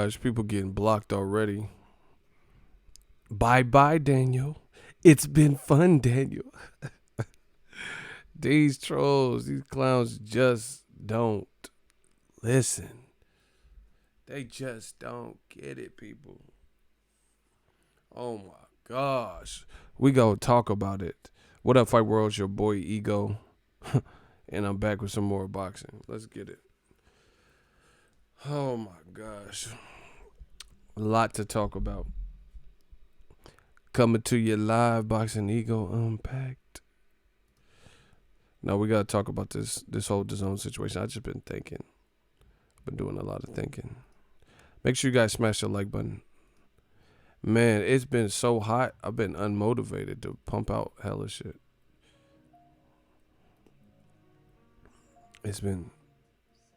gosh, people getting blocked already. Bye, Daniel. It's been fun, Daniel. These trolls, these clowns just don't listen. They just don't get it, people. Oh my gosh. We go talk about it. What up, Fight World? It's your boy Ego. And I'm back with some more boxing. Let's get it. Oh my gosh. A lot to talk about. Coming to you live, Boxingego Unpacked. Now we gotta talk about this whole DAZN situation. I just been thinking. I've been doing a lot of thinking. Make sure you guys smash the like button. Man, it's been so hot. I've been unmotivated to pump out hella shit. It's been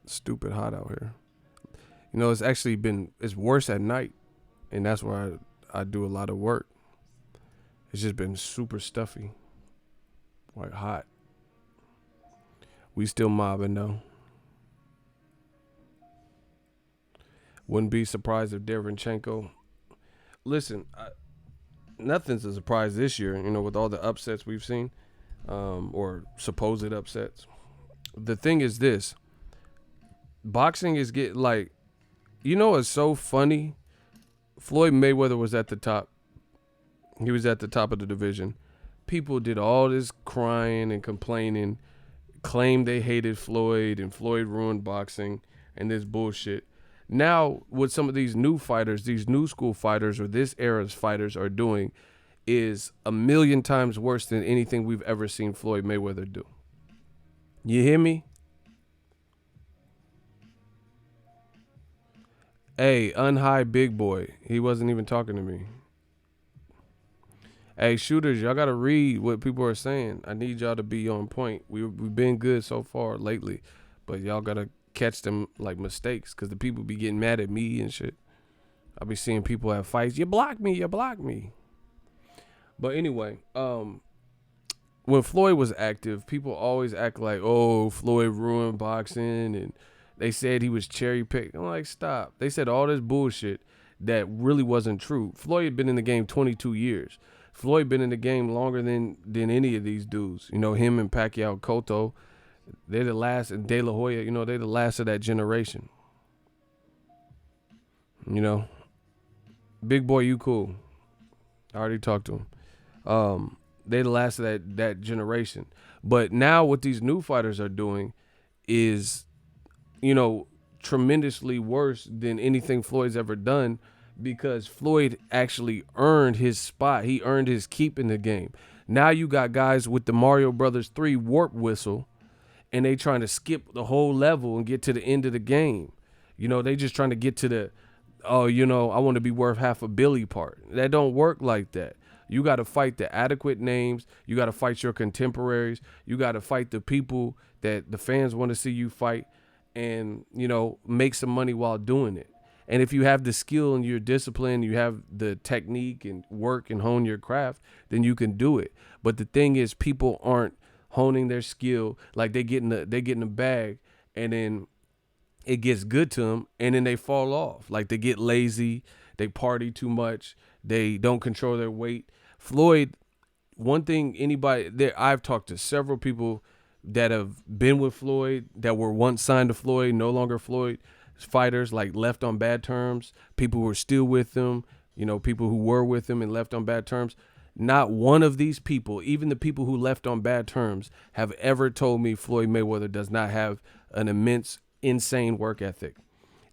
stupid hot out here. You know, it's worse at night, and that's where I do a lot of work. It's just been super stuffy, like hot. We still mobbing though. Wouldn't be surprised if Lomachenko. Listen, nothing's a surprise this year, you know, with all the upsets we've seen, or supposed upsets. The thing is this, boxing is getting like, you know what's so funny? Floyd Mayweather was at the top. He was at the top of the division. People did all this crying and complaining, claimed they hated Floyd and Floyd ruined boxing and this bullshit. Now, what some of these new fighters, these new school fighters or this era's fighters are doing is a million times worse than anything we've ever seen Floyd Mayweather do. You hear me? Hey, unhigh big boy. He wasn't even talking to me. Hey, shooters, y'all got to read what people are saying. I need y'all to be on point. We've been good so far lately, but y'all got to catch them like mistakes because the people be getting mad at me and shit. I be seeing people have fights. You block me. But anyway, when Floyd was active, people always act like, oh, Floyd ruined boxing, and they said he was cherry picked. I'm like, stop. They said all this bullshit that really wasn't true. Floyd had been in the game 22 years. Floyd been in the game longer than any of these dudes. You know, him and Pacquiao, Cotto, they're the last, and De La Hoya, you know, they're the last of that generation. You know, big boy, you cool. I already talked to him. They're the last of that generation. But now what these new fighters are doing is, you know, tremendously worse than anything Floyd's ever done, because Floyd actually earned his spot. He earned his keep in the game. Now you got guys with the Mario Brothers 3 warp whistle, and they trying to skip the whole level and get to the end of the game. You know, they just trying to get to the, oh, you know, I want to be worth half a billy part. That don't work like that. You got to fight the adequate names. You got to fight your contemporaries. You got to fight the people that the fans want to see you fight, and, you know, make some money while doing it. And if you have the skill and your discipline, you have the technique and work and hone your craft, then you can do it. But the thing is, people aren't honing their skill. Like they get in the bag, and then it gets good to them, and then they fall off. Like they get lazy, they party too much, they don't control their weight. Floyd, one thing I've talked to several people that have been with Floyd, that were once signed to Floyd, no longer Floyd fighters, like left on bad terms, people who are still with them, you know, people who were with him and left on bad terms. Not one of these people, even the people who left on bad terms, have ever told me Floyd Mayweather does not have an immense, insane work ethic.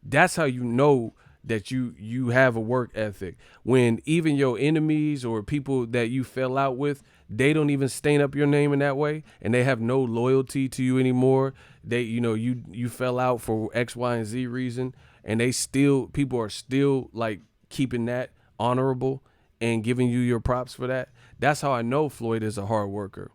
That's how you know that you have a work ethic, when even your enemies or people that you fell out with, they don't even stain up your name in that way, and they have no loyalty to you anymore. They, you know, you fell out for X, Y, and Z reason, and people are still like keeping that honorable and giving you your props for that. That's how I know Floyd is a hard worker.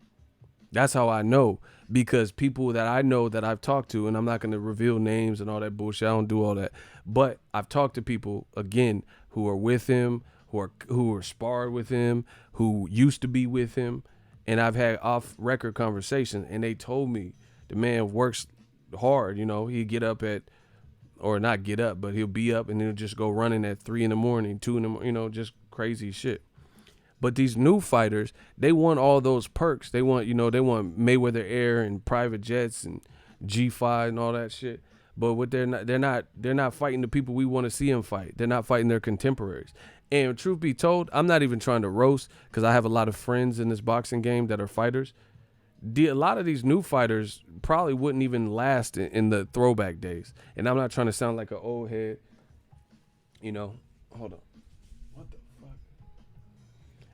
That's how I know, because people that I know that I've talked to, and I'm not going to reveal names and all that bullshit. I don't do all that. But I've talked to people, again, who are with him, who are sparred with him, who used to be with him. And I've had off-record conversations, and they told me the man works hard. You know, he'd get up at or not get up, but he'll be up and then he'll just go running at 3 in the morning, 2 in the morning, just crazy shit. But these new fighters, they want all those perks. They want, they want Mayweather Air and private jets and G5 and all that shit. But what they're not fighting the people we want to see them fight. They're not fighting their contemporaries. And truth be told, I'm not even trying to roast because I have a lot of friends in this boxing game that are fighters. A lot of these new fighters probably wouldn't even last in the throwback days. And I'm not trying to sound like an old head. Hold on. What the fuck?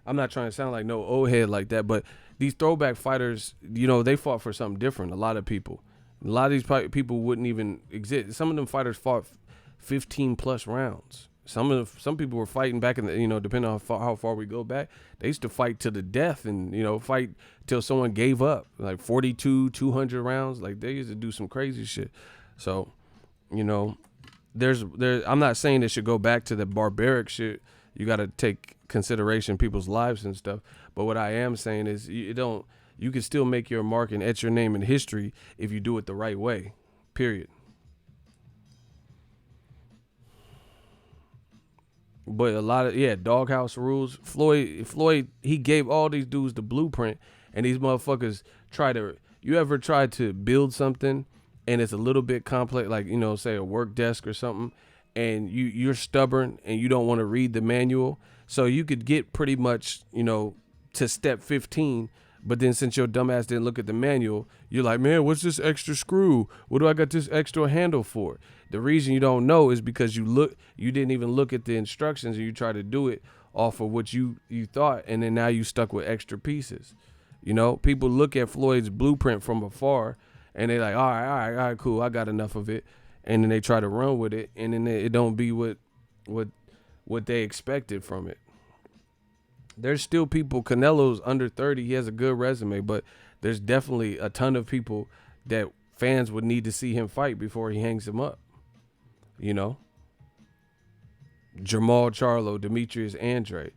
I'm not trying to sound like no old head like that, but these throwback fighters, they fought for something different. A lot of people. A lot of these people wouldn't even exist. Some of them fighters fought 15 plus rounds. Some people were fighting back in the, depending on how far we go back, they used to fight to the death and, fight till someone gave up, like 42, 200 rounds. Like they used to do some crazy shit. So, I'm not saying it should go back to the barbaric shit. You got to take consideration people's lives and stuff. But what I am saying is you can still make your mark and etch your name in history if you do it the right way, period. But a lot of, doghouse rules. Floyd, he gave all these dudes the blueprint, and these motherfuckers you ever try to build something and it's a little bit complex, like, say a work desk or something, and you're stubborn and you don't want to read the manual. So you could get pretty much, to step 15, but then since your dumbass didn't look at the manual, you're like, man, what's this extra screw? What do I got this extra handle for? The reason you don't know is because you didn't even look at the instructions and you try to do it off of what you thought, and then now you stuck with extra pieces. People look at Floyd's blueprint from afar and they're like, all right, cool, I got enough of it. And then they try to run with it, and then it don't be what they expected from it. There's still people, Canelo's under 30, he has a good resume, but there's definitely a ton of people that fans would need to see him fight before he hangs him up. Jamal Charlo, Demetrius Andrade.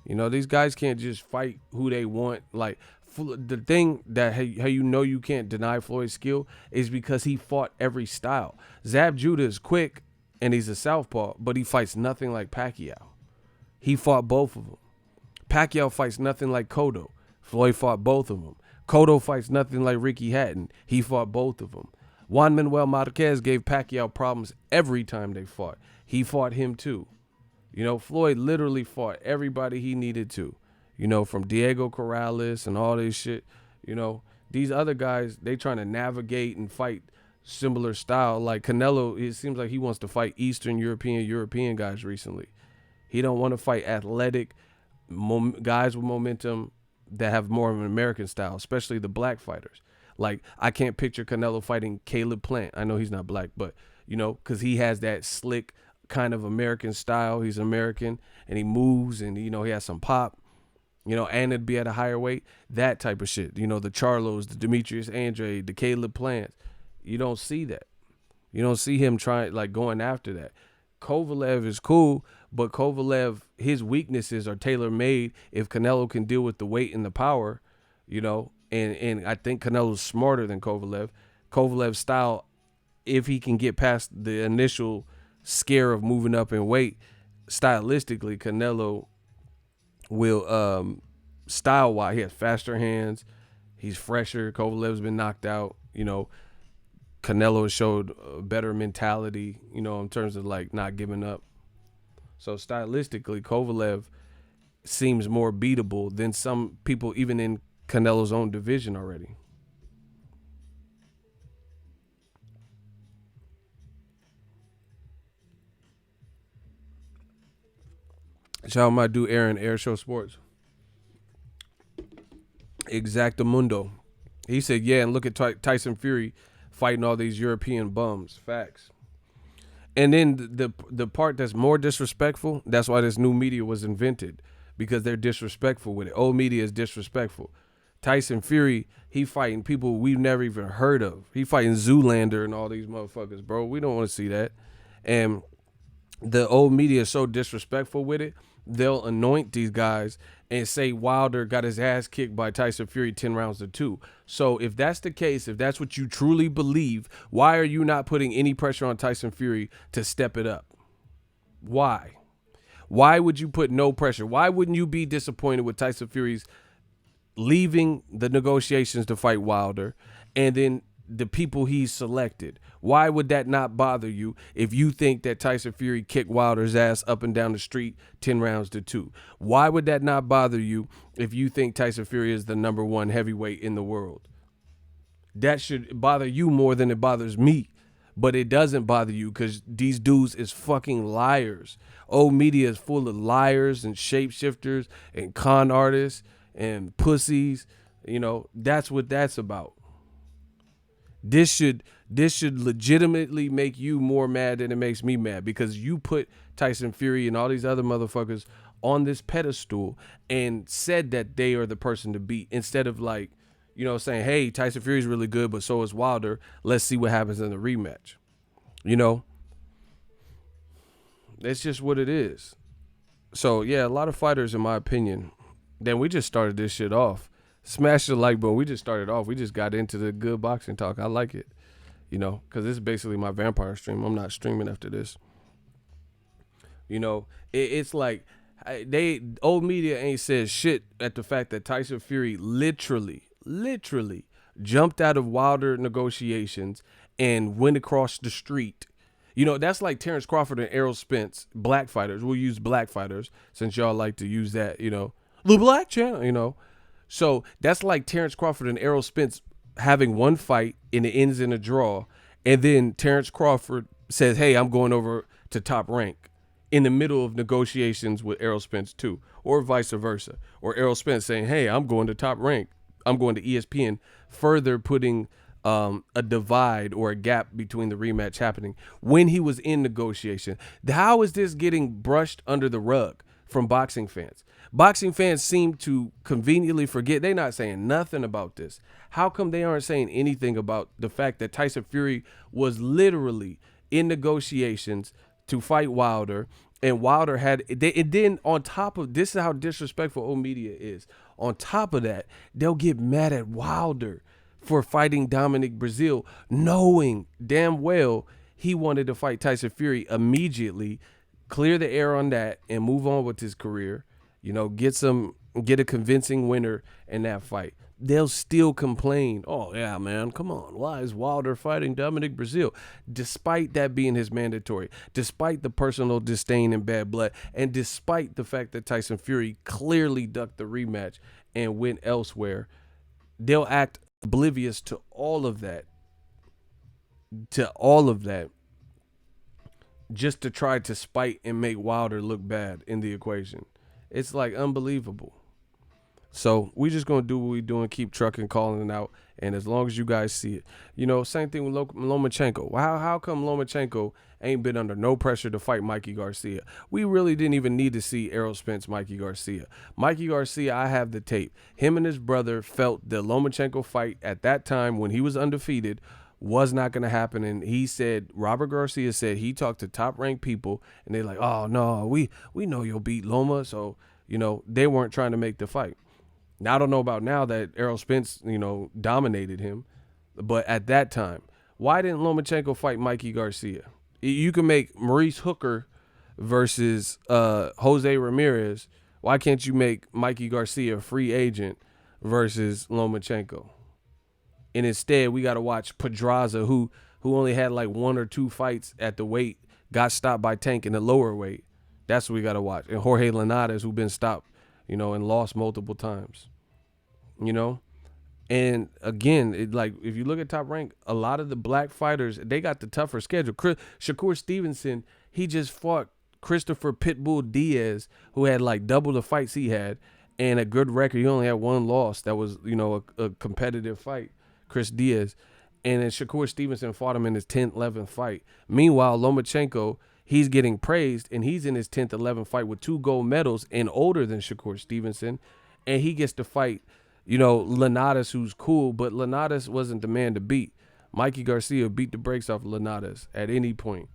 These guys can't just fight who they want. Like, the thing that how you can't deny Floyd's skill is because he fought every style. Zab Judah is quick and he's a southpaw, but he fights nothing like Pacquiao. He fought both of them. Pacquiao fights nothing like Cotto. Floyd fought both of them. Cotto fights nothing like Ricky Hatton. He fought both of them. Juan Manuel Marquez gave Pacquiao problems every time they fought. He fought him too. Floyd literally fought everybody he needed to. From Diego Corrales and all this shit. These other guys, they trying to navigate and fight similar style. Like Canelo, it seems like he wants to fight Eastern European guys recently. He don't want to fight athletic guys with momentum that have more of an American style, especially the black fighters. Like, I can't picture Canelo fighting Caleb Plant. I know he's not black, but, because he has that slick kind of American style. He's American, and he moves, and, he has some pop, and it'd be at a higher weight. That type of shit. The Charlos, the Demetrius Andrade, the Caleb Plants. You don't see that. You don't see him going after that. Kovalev is cool, but Kovalev, his weaknesses are tailor-made if Canelo can deal with the weight and the power, and I think Canelo's smarter than Kovalev. Kovalev's style, if he can get past the initial scare of moving up in weight, stylistically, Canelo will, style-wise, he has faster hands, he's fresher. Kovalev's been knocked out, Canelo has showed a better mentality, in terms of not giving up. So stylistically, Kovalev seems more beatable than some people even in Canelo's own division already. Shout out my dude Aaron, Air Show Sports. Exactamundo. He said, yeah, and look at Tyson Fury fighting all these European bums. Facts. And then the part that's more disrespectful, that's why this new media was invented, because they're disrespectful with it. Old media is disrespectful. Tyson Fury, he fighting people we've never even heard of. He fighting Zoolander and all these motherfuckers, bro. We don't want to see that. And the old media is so disrespectful with it. They'll anoint these guys and say Wilder got his ass kicked by Tyson Fury 10 rounds to 2. So if that's the case, if that's what you truly believe, why are you not putting any pressure on Tyson Fury to step it up? Why? Why would you put no pressure? Why wouldn't you be disappointed with Tyson Fury's leaving the negotiations to fight Wilder and then the people he's selected? Why would that not bother you if you think that Tyson Fury kicked Wilder's ass up and down the street 10 rounds to 2? Why would that not bother you if you think Tyson Fury is the #1 heavyweight in the world? That should bother you more than it bothers me. But it doesn't bother you because these dudes is fucking liars. Old media is full of liars and shapeshifters and con artists and pussies. You know, that's what that's about. This should legitimately make you more mad than it makes me mad, because you put Tyson Fury and all these other motherfuckers on this pedestal and said that they are the person to beat, instead of, like, you know, saying, hey, Tyson Fury's really good, but so is Wilder. Let's see what happens in the rematch. You know, it's just what it is. So, yeah, a lot of fighters, in my opinion. Then we just started this shit off. Smash the like button. We just started off. We just got into the good boxing talk. I like it, you know, because this is basically my vampire stream. I'm not streaming after this. You know, it's like old media ain't said shit at the fact that Tyson Fury literally jumped out of Wilder negotiations and went across the street. You know, that's like Terrence Crawford and Errol Spence, black fighters. We'll use black fighters since y'all like to use that, you know, the black channel, you know. So that's like Terrence Crawford and Errol Spence having one fight and it ends in a draw. And then Terrence Crawford says, hey, I'm going over to Top Rank in the middle of negotiations with Errol Spence too, or vice versa. Or Errol Spence saying, hey, I'm going to Top Rank. I'm going to ESPN, further putting a divide or a gap between the rematch happening when he was in negotiation. How is this getting brushed under the rug from boxing fans? Boxing fans seem to conveniently forget. They're not saying nothing about this. How come they aren't saying anything about the fact that Tyson Fury was literally in negotiations to fight Wilder, and Wilder had, and then on top of this, is how disrespectful old media is. On top of that, they'll get mad at Wilder for fighting Dominic Brazil, knowing damn well he wanted to fight Tyson Fury immediately, clear the air on that, and move on with his career. You know, get a convincing winner in that fight. They'll still complain, oh, yeah, man, come on. Why is Wilder fighting Dominic Brazil? Despite that being his mandatory, despite the personal disdain and bad blood, and despite the fact that Tyson Fury clearly ducked the rematch and went elsewhere, they'll act oblivious to all of that, just to try to spite and make Wilder look bad in the equation. It's like unbelievable. So we just gonna do what we doing, keep trucking, calling it out, and as long as you guys see it, you know, same thing with Lomachenko. How come Lomachenko ain't been under no pressure to fight Mikey Garcia? We really didn't even need to see Errol Spence, Mikey Garcia. Mikey Garcia, I have the tape. Him and his brother felt the Lomachenko fight at that time when he was undefeated was not going to happen, and he said, Robert Garcia said, he talked to top ranked people and they're like, oh no, we know you'll beat Loma. So, you know, they weren't trying to make the fight. Now I don't know about now that Errol Spence, you know, dominated him, but at that time, why didn't Lomachenko fight Mikey Garcia? You can make Maurice Hooker versus Jose Ramirez. Why can't you make Mikey Garcia a free agent versus Lomachenko? And instead, we got to watch Pedraza, who only had like 1 or 2 fights at the weight, got stopped by Tank in the lower weight. That's what we got to watch. And Jorge Linares, who been stopped, you know, and lost multiple times, you know. And again, like, if you look at Top Rank, a lot of the black fighters, they got the tougher schedule. Shakur Stevenson, he just fought Christopher Pitbull Diaz, who had like double the fights he had and a good record. He only had 1 loss. That was, you know, a competitive fight. Chris Diaz, and then Shakur Stevenson fought him in his 10th, 11th fight. Meanwhile, Lomachenko, he's getting praised, and he's in his 10th, 11th fight with 2 gold medals and older than Shakur Stevenson, and he gets to fight, you know, Linares, who's cool, but Linares wasn't the man to beat. Mikey Garcia beat the brakes off Linares at any point.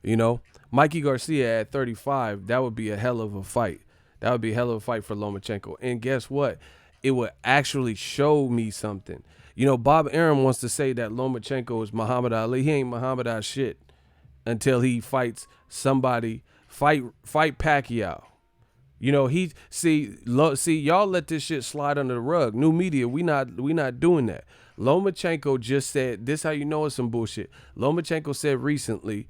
You know, Mikey Garcia at 35, that would be a hell of a fight. That would be a hell of a fight for Lomachenko. And guess what? It would actually show me something. You know, Bob Arum wants to say that Lomachenko is Muhammad Ali. He ain't Muhammad Ali shit until he fights somebody. Fight Pacquiao. You know, see y'all let this shit slide under the rug. New media, we not doing that. Lomachenko just said, this how you know it's some bullshit. Lomachenko said recently,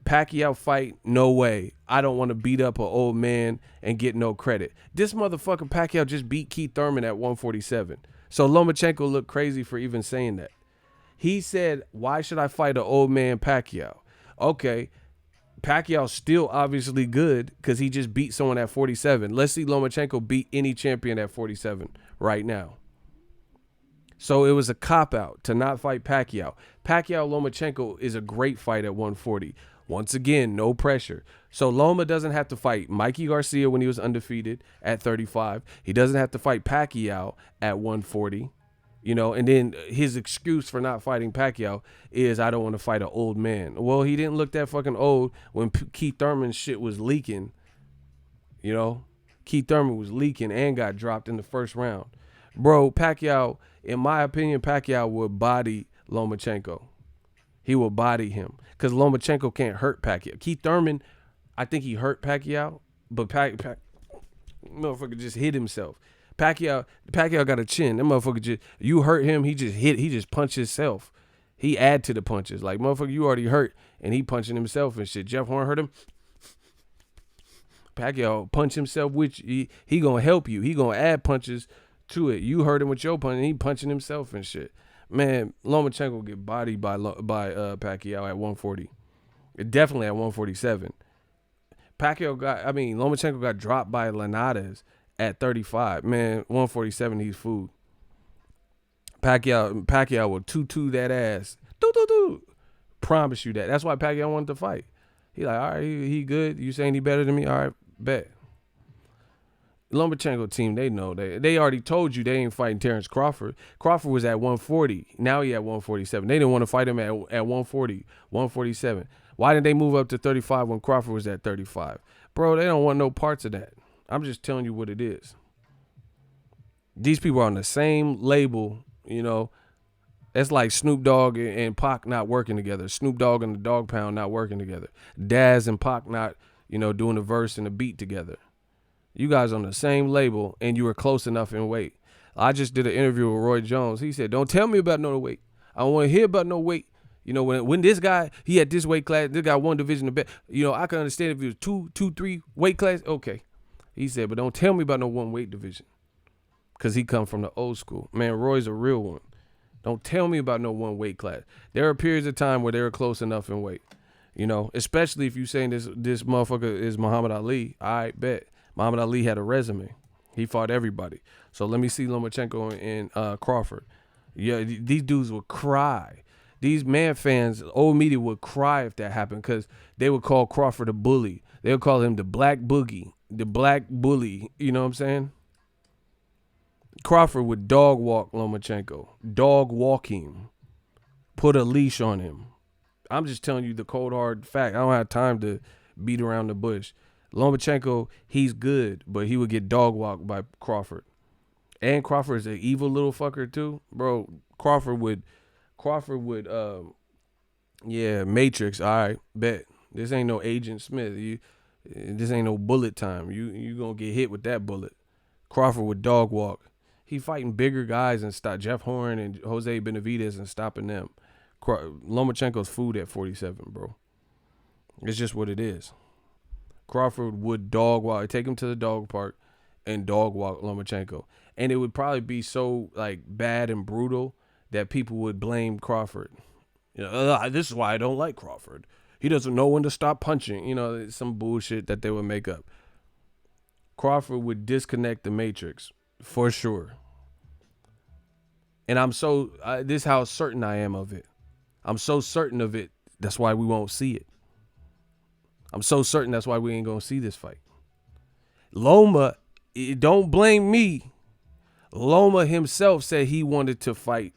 Pacquiao fight, no way. I don't want to beat up an old man and get no credit. This motherfucker Pacquiao just beat Keith Thurman at 147. So Lomachenko looked crazy for even saying that. He said, why should I fight an old man Pacquiao? Okay, Pacquiao's still obviously good because he just beat someone at 47. Let's see Lomachenko beat any champion at 47 right now. So it was a cop-out to not fight Pacquiao. Pacquiao-Lomachenko is a great fight at 140. Once again, no pressure. So Loma doesn't have to fight Mikey Garcia when he was undefeated at 35. He doesn't have to fight Pacquiao at 140. You know, and then his excuse for not fighting Pacquiao is, I don't want to fight an old man. Well, he didn't look that fucking old when Keith Thurman's shit was leaking. You know, Keith Thurman was leaking and got dropped in the first round. Bro, Pacquiao, in my opinion, Pacquiao would body Lomachenko. He will body him because Lomachenko can't hurt Pacquiao. Keith Thurman, I think he hurt Pacquiao, but motherfucker just hit himself. Pacquiao got a chin. That motherfucker just, you hurt him, he just punched himself. He add to the punches. Like, motherfucker, you already hurt, and he punching himself and shit. Jeff Horn hurt him. Pacquiao punch himself, which he gonna help you. He gonna add punches to it. You hurt him with your punch, and he punching himself and shit. Man, Lomachenko will get bodied by Pacquiao at 140. Definitely at 147. Lomachenko got dropped by Linares at 35. Man, 147, he's food. Pacquiao will tutu that ass. Do. Promise you that. That's why Pacquiao wanted to fight. He like, all right, he good. You saying he better than me? All right, bet. Lomachenko team, they know. They already told you they ain't fighting Terrence Crawford. Crawford was at 140. Now he at 147. They didn't want to fight him at 140, 147. Why didn't they move up to 35 when Crawford was at 35? Bro, they don't want no parts of that. I'm just telling you what it is. These people are on the same label, you know. It's like Snoop Dogg and Pac not working together. Snoop Dogg and the Dog Pound not working together. Daz and Pac not, doing a verse and a beat together. You guys on the same label, and you were close enough in weight. I just did an interview with Roy Jones. He said, don't tell me about no weight. I don't want to hear about no weight. You know, when this guy, he had this weight class, this guy one division of bet. I can understand if it was two, 3 weight class. Okay. He said, but don't tell me about no one weight division. Because he come from the old school. Man, Roy's a real one. Don't tell me about no one weight class. There are periods of time where they were close enough in weight. Especially if you saying this motherfucker is Muhammad Ali. I bet. Muhammad Ali had a resume. He fought everybody. So let me see Lomachenko and Crawford. Yeah, these dudes would cry. These man fans, old media would cry if that happened because they would call Crawford a bully. They would call him the black boogie, the black bully. You know what I'm saying? Crawford would dog walk Lomachenko. Dog walk him. Put a leash on him. I'm just telling you the cold hard fact. I don't have time to beat around the bush. Lomachenko, he's good, but he would get dog walked by Crawford. And Crawford is an evil little fucker too. Bro, Crawford would Matrix, all right, bet. This ain't no Agent Smith. This ain't no bullet time. You gonna get hit with that bullet. Crawford would dog walk. He fighting bigger guys and stop Jeff Horn and Jose Benavidez and stopping them. Lomachenko's food at 47, bro. It's just what it is. Crawford would dog walk, take him to the dog park and dog walk Lomachenko. And it would probably be so like bad and brutal that people would blame Crawford. This is why I don't like Crawford. He doesn't know when to stop punching. Some bullshit that they would make up. Crawford would disconnect the Matrix for sure. And this is how certain I am of it. I'm so certain of it. That's why we won't see it. I'm so certain that's why we ain't going to see this fight. Loma, don't blame me. Loma himself said he wanted to fight.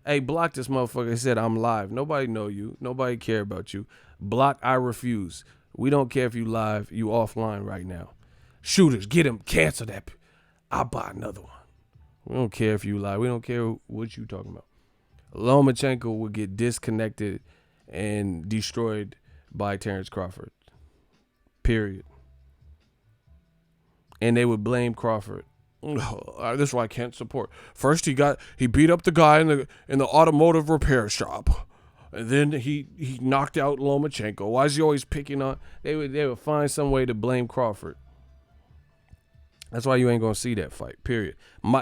Hey, block this motherfucker. He said, I'm live. Nobody know you. Nobody care about you. Block, I refuse. We don't care if you live, you offline right now. Shooters, get him, cancel that. I'll buy another one. We don't care if you live. We don't care what you talking about. Lomachenko would get disconnected and destroyed by Terrence Crawford. Period. And they would blame Crawford. This is why I can't support. First he beat up the guy in the automotive repair shop. And then he knocked out Lomachenko. Why is he always picking on? They would find some way to blame Crawford. That's why you ain't gonna see that fight. Period.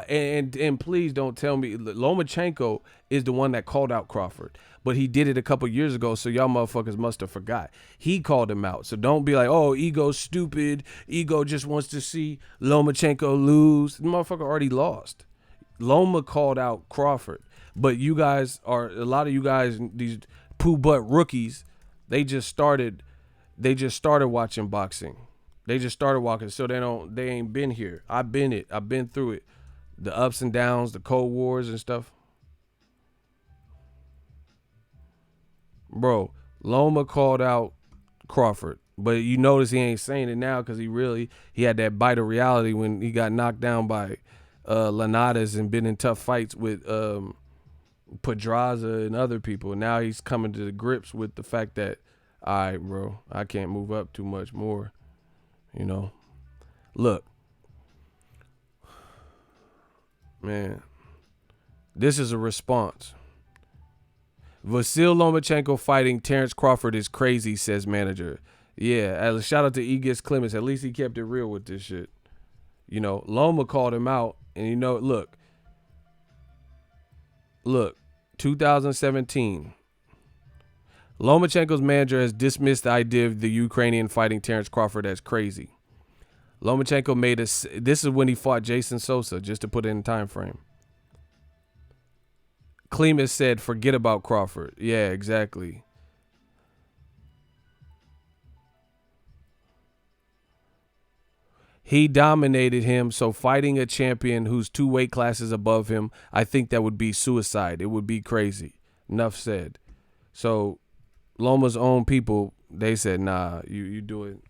And please don't tell me Lomachenko is the one that called out Crawford, but he did it a couple years ago. So y'all motherfuckers must have forgot. He called him out. So don't be like, oh, Ego's stupid. Ego just wants to see Lomachenko lose. The motherfucker already lost. Loma called out Crawford, but you guys a lot of you guys, these poo butt rookies, they just started watching boxing. They just started walking, so they ain't been here. I've been through it. The ups and downs, the Cold Wars and stuff. Bro, Loma called out Crawford, but you notice he ain't saying it now because he had that bite of reality when he got knocked down by Lanadas and been in tough fights with Pedraza and other people. Now he's coming to the grips with the fact that, all right, bro, I can't move up too much more. You know, look, man, this is a response. Vasyl Lomachenko fighting Terrence Crawford is crazy, says manager. Yeah, shout out to Egis Clemens. At least he kept it real with this shit. You know, Loma called him out, and you know, look, 2017. Lomachenko's manager has dismissed the idea of the Ukrainian fighting Terrence Crawford as crazy. Lomachenko made this is when he fought Jason Sosa, just to put it in time frame. Klimas said, forget about Crawford. Yeah, exactly. He dominated him, so fighting a champion who's 2 weight classes above him, I think that would be suicide. It would be crazy. Enough said. So Loma's own people, they said, nah, you doing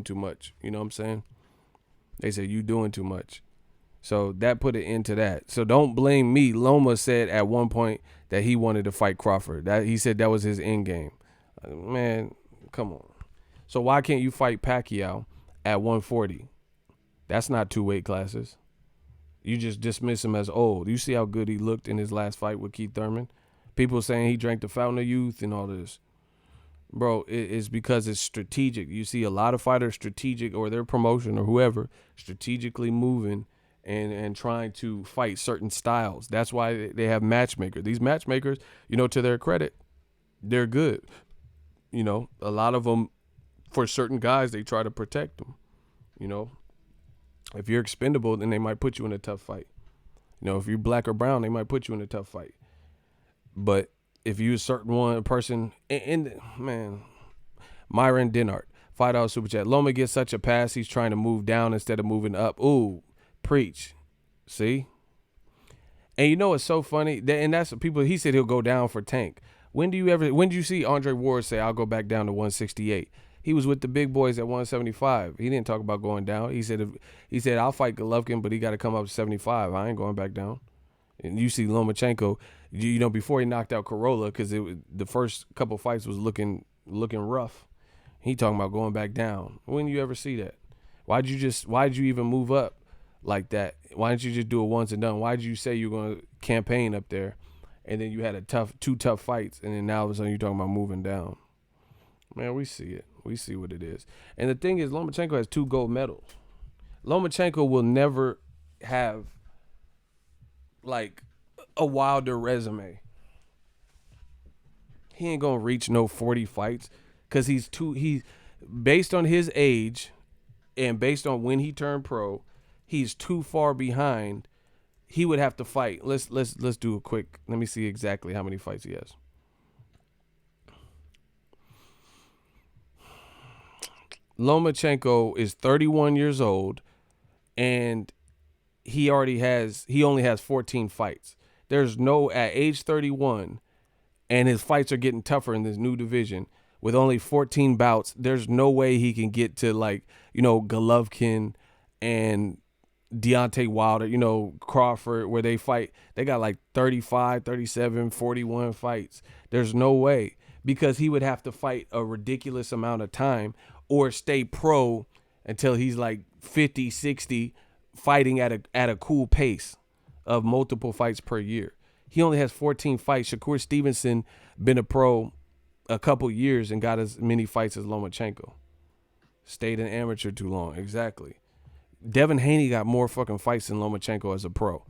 too much. You know what I'm saying? They said, you doing too much. So that put an end to that. So don't blame me. Loma said at one point that he wanted to fight Crawford. He said that was his end game. Man, come on. So why can't you fight Pacquiao at 140? That's not 2 weight classes. You just dismiss him as old. You see how good he looked in his last fight with Keith Thurman? People saying he drank the fountain of youth and all this. Bro, it's because it's strategic. You see a lot of fighters strategic, or their promotion or whoever, strategically moving and trying to fight certain styles. That's why they have matchmakers. These matchmakers, you know, to their credit, they're good. You know, a lot of them, for certain guys, they try to protect them. You know, if you're expendable, then they might put you in a tough fight. You know, if you're black or brown, they might put you in a tough fight. But if you a certain person, and man, Myron Dinart, $5 super chat. Loma gets such a pass, he's trying to move down instead of moving up. Ooh, preach. See? And you know what's so funny? And that's what people, he said he'll go do for Tank. When do you see Andre Ward say, I'll go back down to 168? He was with the big boys at 175. He didn't talk about going down. He said I'll fight Golovkin, but he got to come up to 75. I ain't going back down. And you see Lomachenko, you know, before he knocked out Corolla, because the first couple fights was looking rough. He talking about going back down. When you ever see that? Why'd you even move up like that? Why didn't you just do it once and done? Why'd you say you're going to campaign up there, and then you had two tough fights, and then now all of a sudden you're talking about moving down? Man, we see it. We see what it is. And the thing is, Lomachenko has 2 gold medals. Lomachenko will never have like a Wilder resume. He ain't gonna reach no 40 fights because he's based on his age and based on when he turned pro, he's too far behind. He would have to fight. Let's do a quick. Let me see exactly how many fights he has. Lomachenko is 31 years old, and he only has 14 fights. There's no, at age 31, and his fights are getting tougher in this new division. with only 14 bouts, there's no way he can get to like, Golovkin and Deontay Wilder, Crawford, where they fight. They got like 35, 37, 41 fights. There's no way, because he would have to fight a ridiculous amount of time or stay pro until he's like 50, 60, fighting at a cool pace of multiple fights per year. He only has 14 fights. Shakur Stevenson been a pro a couple years and got as many fights as Lomachenko. Stayed an amateur too long. Exactly. Devin Haney got more fucking fights than Lomachenko as a pro.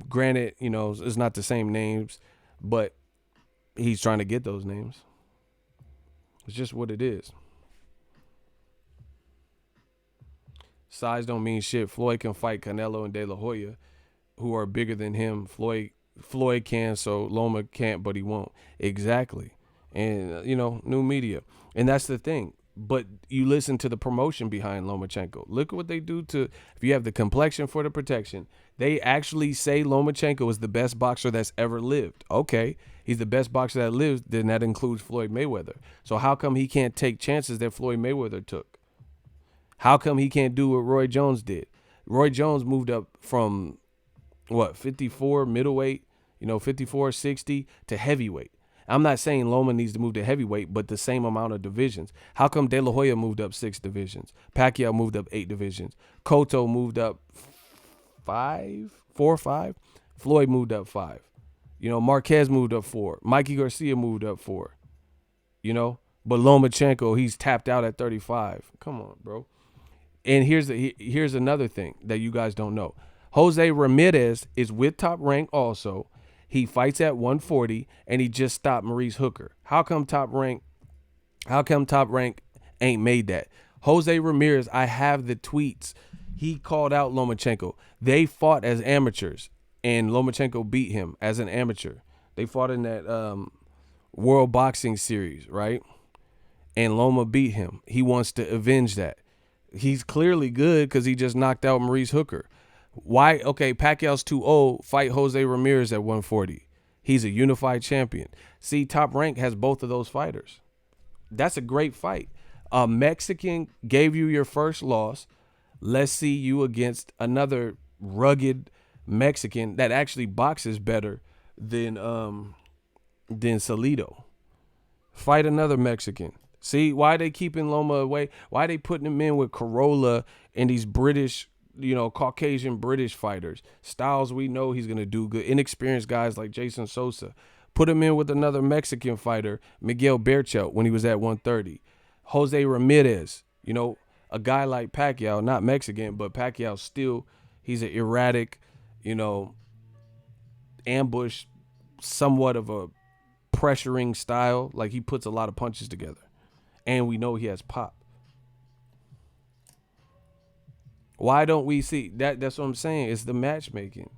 Granted, it's not the same names, but he's trying to get those names. It's just what it is. Size don't mean shit. Floyd can fight Canelo and De La Hoya, who are bigger than him. Floyd can, so Loma can't, but he won't. Exactly. And, new media. And that's the thing. But you listen to the promotion behind Lomachenko. Look at what they do to, if you have the complexion for the protection, they actually say Lomachenko is the best boxer that's ever lived. Okay, he's the best boxer that lives, then that includes Floyd Mayweather. So how come he can't take chances that Floyd Mayweather took? How come he can't do what Roy Jones did? Roy Jones moved up from, 54 middleweight, 54, 60 to heavyweight. I'm not saying Loma needs to move to heavyweight, but the same amount of divisions. How come De La Hoya moved up 6 divisions? Pacquiao moved up 8 divisions. Cotto moved up 4 or 5. Floyd moved up 5. Marquez moved up 4. Mikey Garcia moved up 4. But Lomachenko, he's tapped out at 35. Come on, bro. And here's another thing that you guys don't know. Jose Ramirez is with Top Rank also. He fights at 140, and he just stopped Maurice Hooker. How come Top Rank ain't made that? Jose Ramirez, I have the tweets. He called out Lomachenko. They fought as amateurs, and Lomachenko beat him as an amateur. They fought in that World Boxing Series, right? And Loma beat him. He wants to avenge that. He's clearly good because he just knocked out Maurice Hooker. Why? Okay, Pacquiao's too old. Fight Jose Ramirez at 140. He's a unified champion. See, Top Rank has both of those fighters. That's a great fight. A Mexican gave you your first loss. Let's see you against another rugged Mexican that actually boxes better than Salido. Fight another Mexican. See, why they keeping Loma away? Why they putting him in with Corolla and these British, Caucasian British fighters? Styles, we know he's going to do good. Inexperienced guys like Jason Sosa. Put him in with another Mexican fighter, Miguel Berchelt, when he was at 130. Jose Ramirez, a guy like Pacquiao, not Mexican, but Pacquiao still, he's an erratic, ambush, somewhat of a pressuring style. Like, he puts a lot of punches together. And we know he has pop. Why don't we see that? That's what I'm saying. It's the matchmaking.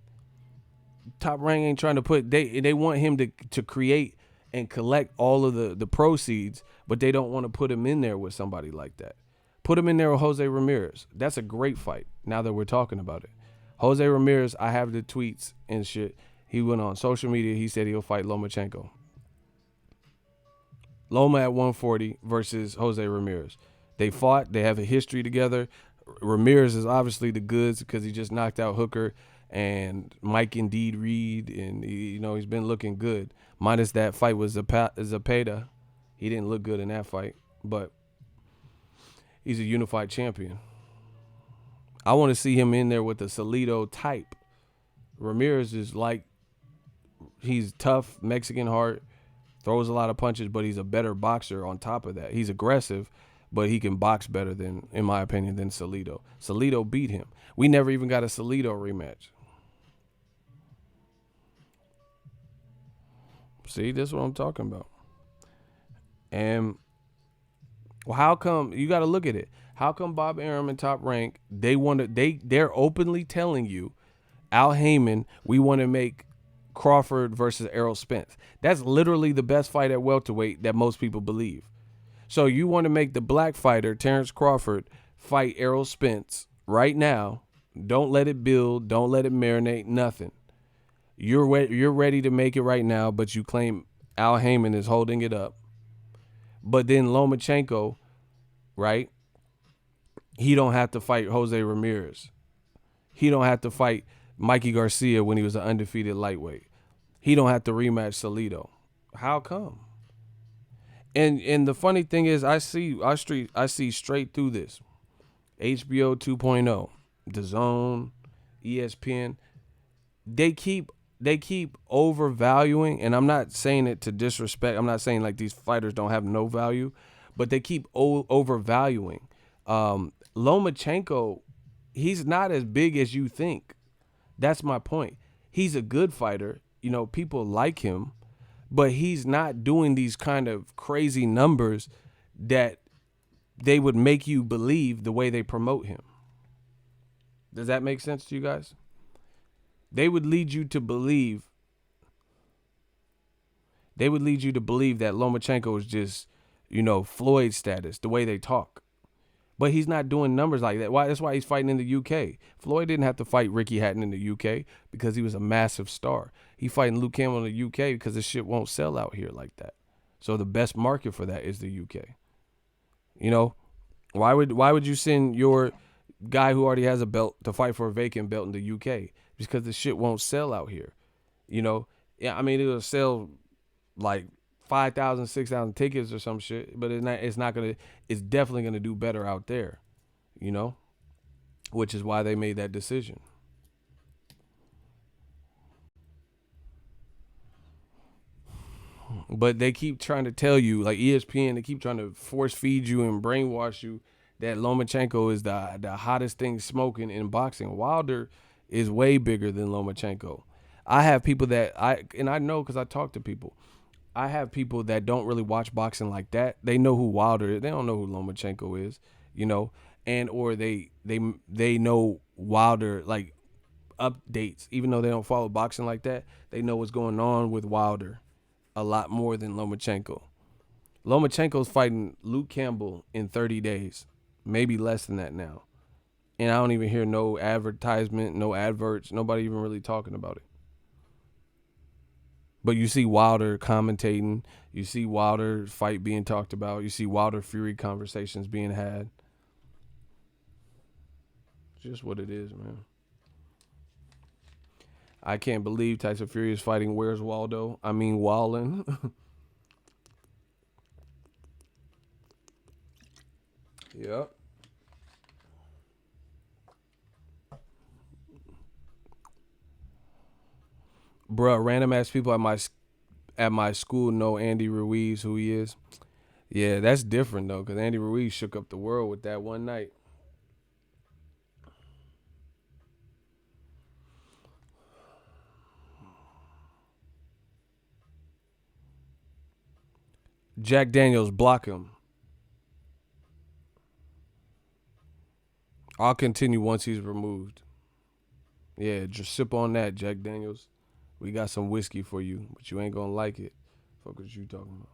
Top Rank ain't trying to put, they want him to create and collect all of the proceeds, but they don't want to put him in there with somebody like that. Put him in there with Jose Ramirez. That's a great fight, now that we're talking about it. Jose Ramirez, I have the tweets and shit. He went on social media. He said he'll fight Lomachenko. Loma at 140 versus Jose Ramirez. They fought. They have a history together. Ramirez is obviously the goods because he just knocked out Hooker and Mike Indeed Reed, and he's been looking good. Minus that fight with Zapata. He didn't look good in that fight, but he's a unified champion. I want to see him in there with the Salido type. Ramirez is like, he's tough, Mexican heart, throws a lot of punches, but he's a better boxer on top of that. He's aggressive, but he can box better than, in my opinion, than Salido. Salido beat him. We never even got a Salido rematch. See, this is what I'm talking about. And how come, you got to look at it. How come Bob Arum and Top Rank, they're openly telling you, Al Heyman, we want to make Crawford versus Errol Spence. That's literally the best fight at welterweight that most people believe. So you want to make the black fighter, Terrence Crawford, fight Errol Spence right now. Don't let it build. Don't let it marinate. Nothing. You're ready to make it right now, but you claim Al Heyman is holding it up. But then Lomachenko, right? He don't have to fight Jose Ramirez. He don't have to fight Mikey Garcia when he was an undefeated lightweight. He don't have to rematch Salido. How come? And the funny thing is, I see straight through this. HBO 2.0, DAZN, ESPN. They keep overvaluing, and I'm not saying it to disrespect. I'm not saying like these fighters don't have no value, but they keep overvaluing. Lomachenko, he's not as big as you think. That's my point. He's a good fighter. People like him, but he's not doing these kind of crazy numbers that they would make you believe the way they promote him. Does that make sense to you guys? They would lead you to believe. They would lead you to believe that Lomachenko is just, Floyd status, the way they talk. But he's not doing numbers like that. That's why he's fighting in the UK. Floyd didn't have to fight Ricky Hatton in the UK because he was a massive star. He fighting Luke Campbell in the UK because this shit won't sell out here like that. So the best market for that is the UK. Why would you send your guy who already has a belt to fight for a vacant belt in the UK? Because the shit won't sell out here. Yeah, I mean it'll sell like 5,000, 6,000 tickets or some shit, but it's definitely gonna do better out there, which is why they made that decision. But they keep trying to tell you, like ESPN, they keep trying to force feed you and brainwash you that Lomachenko is the hottest thing smoking in boxing. Wilder is way bigger than Lomachenko. I have people that I know because I talk to people. I have people that don't really watch boxing like that. They know who Wilder is. They don't know who Lomachenko is, and or they know Wilder like updates, even though they don't follow boxing like that. They know what's going on with Wilder a lot more than Lomachenko. Lomachenko's fighting Luke Campbell in 30 days, maybe less than that now. And I don't even hear no advertisement, no adverts, nobody even really talking about it. But you see Wilder commentating. You see Wilder fight being talked about. You see Wilder Fury conversations being had. It's just what it is, man. I can't believe Tyson Fury is fighting Where's Waldo? I mean Wallin. Yep. Bruh, random ass people at my school know Andy Ruiz, who he is. Yeah, that's different though, because Andy Ruiz shook up the world with that one night. Jack Daniels, block him. I'll continue once he's removed. Yeah, just sip on that, Jack Daniels. We got some whiskey for you, but you ain't gonna like it. Fuck what you talking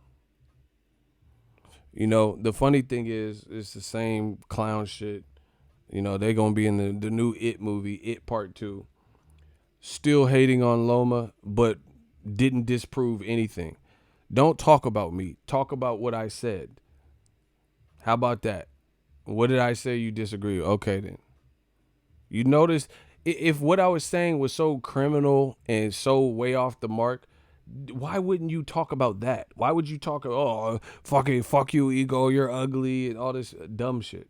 about. The funny thing is, it's the same clown shit. They gonna be in the new It movie, It Part 2. Still hating on Loma, but didn't disprove anything. Don't talk about me. Talk about what I said. How about that? What did I say you disagree with? Okay, then. You notice if what I was saying was so criminal and so way off the mark, why wouldn't you talk about that? Why would you talk, fuck you, ego, you're ugly, and all this dumb shit?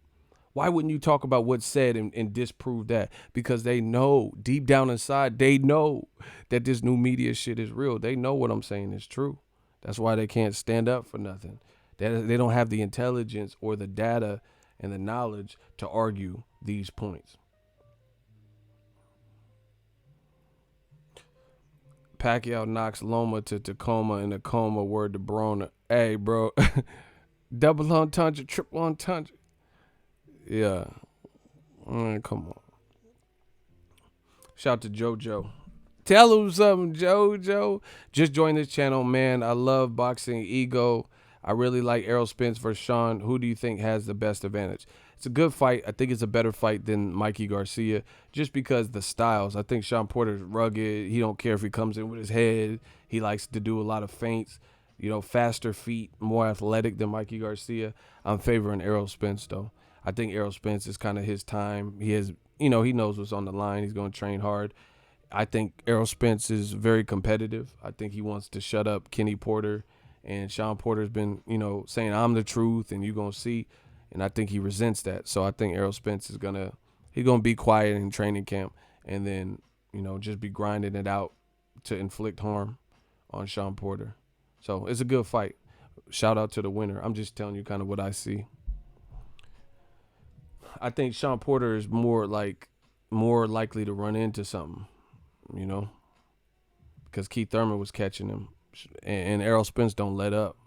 Why wouldn't you talk about what's said and disprove that? Because they know, deep down inside, they know that this new media shit is real. They know what I'm saying is true. That's why they can't stand up for nothing. They don't have the intelligence or the data and the knowledge to argue these points. Pacquiao knocks Loma to Tacoma in a coma, word to Broner. Hey, bro. Double entendre, triple entendre. Yeah. Come on. Shout out to JoJo. Tell him something, JoJo. Just joined this channel, man. I love Boxingego. I really like Errol Spence versus Sean. Who do you think has the best advantage? It's a good fight. I think it's a better fight than Mikey Garcia just because the styles. I think Sean Porter's rugged. He don't care if he comes in with his head. He likes to do a lot of feints. faster feet, more athletic than Mikey Garcia. I'm favoring Errol Spence though. I think Errol Spence is kind of his time. He has, he knows what's on the line. He's going to train hard. I think Errol Spence is very competitive. I think he wants to shut up Kenny Porter, and Sean Porter's been, saying I'm the truth and you're going to see, and I think he resents that. So I think Errol Spence is he's going to be quiet in training camp and then, just be grinding it out to inflict harm on Sean Porter. So it's a good fight. Shout out to the winner. I'm just telling you kind of what I see. I think Sean Porter is more likely to run into something, because Keith Thurman was catching him, and Errol Spence don't let up.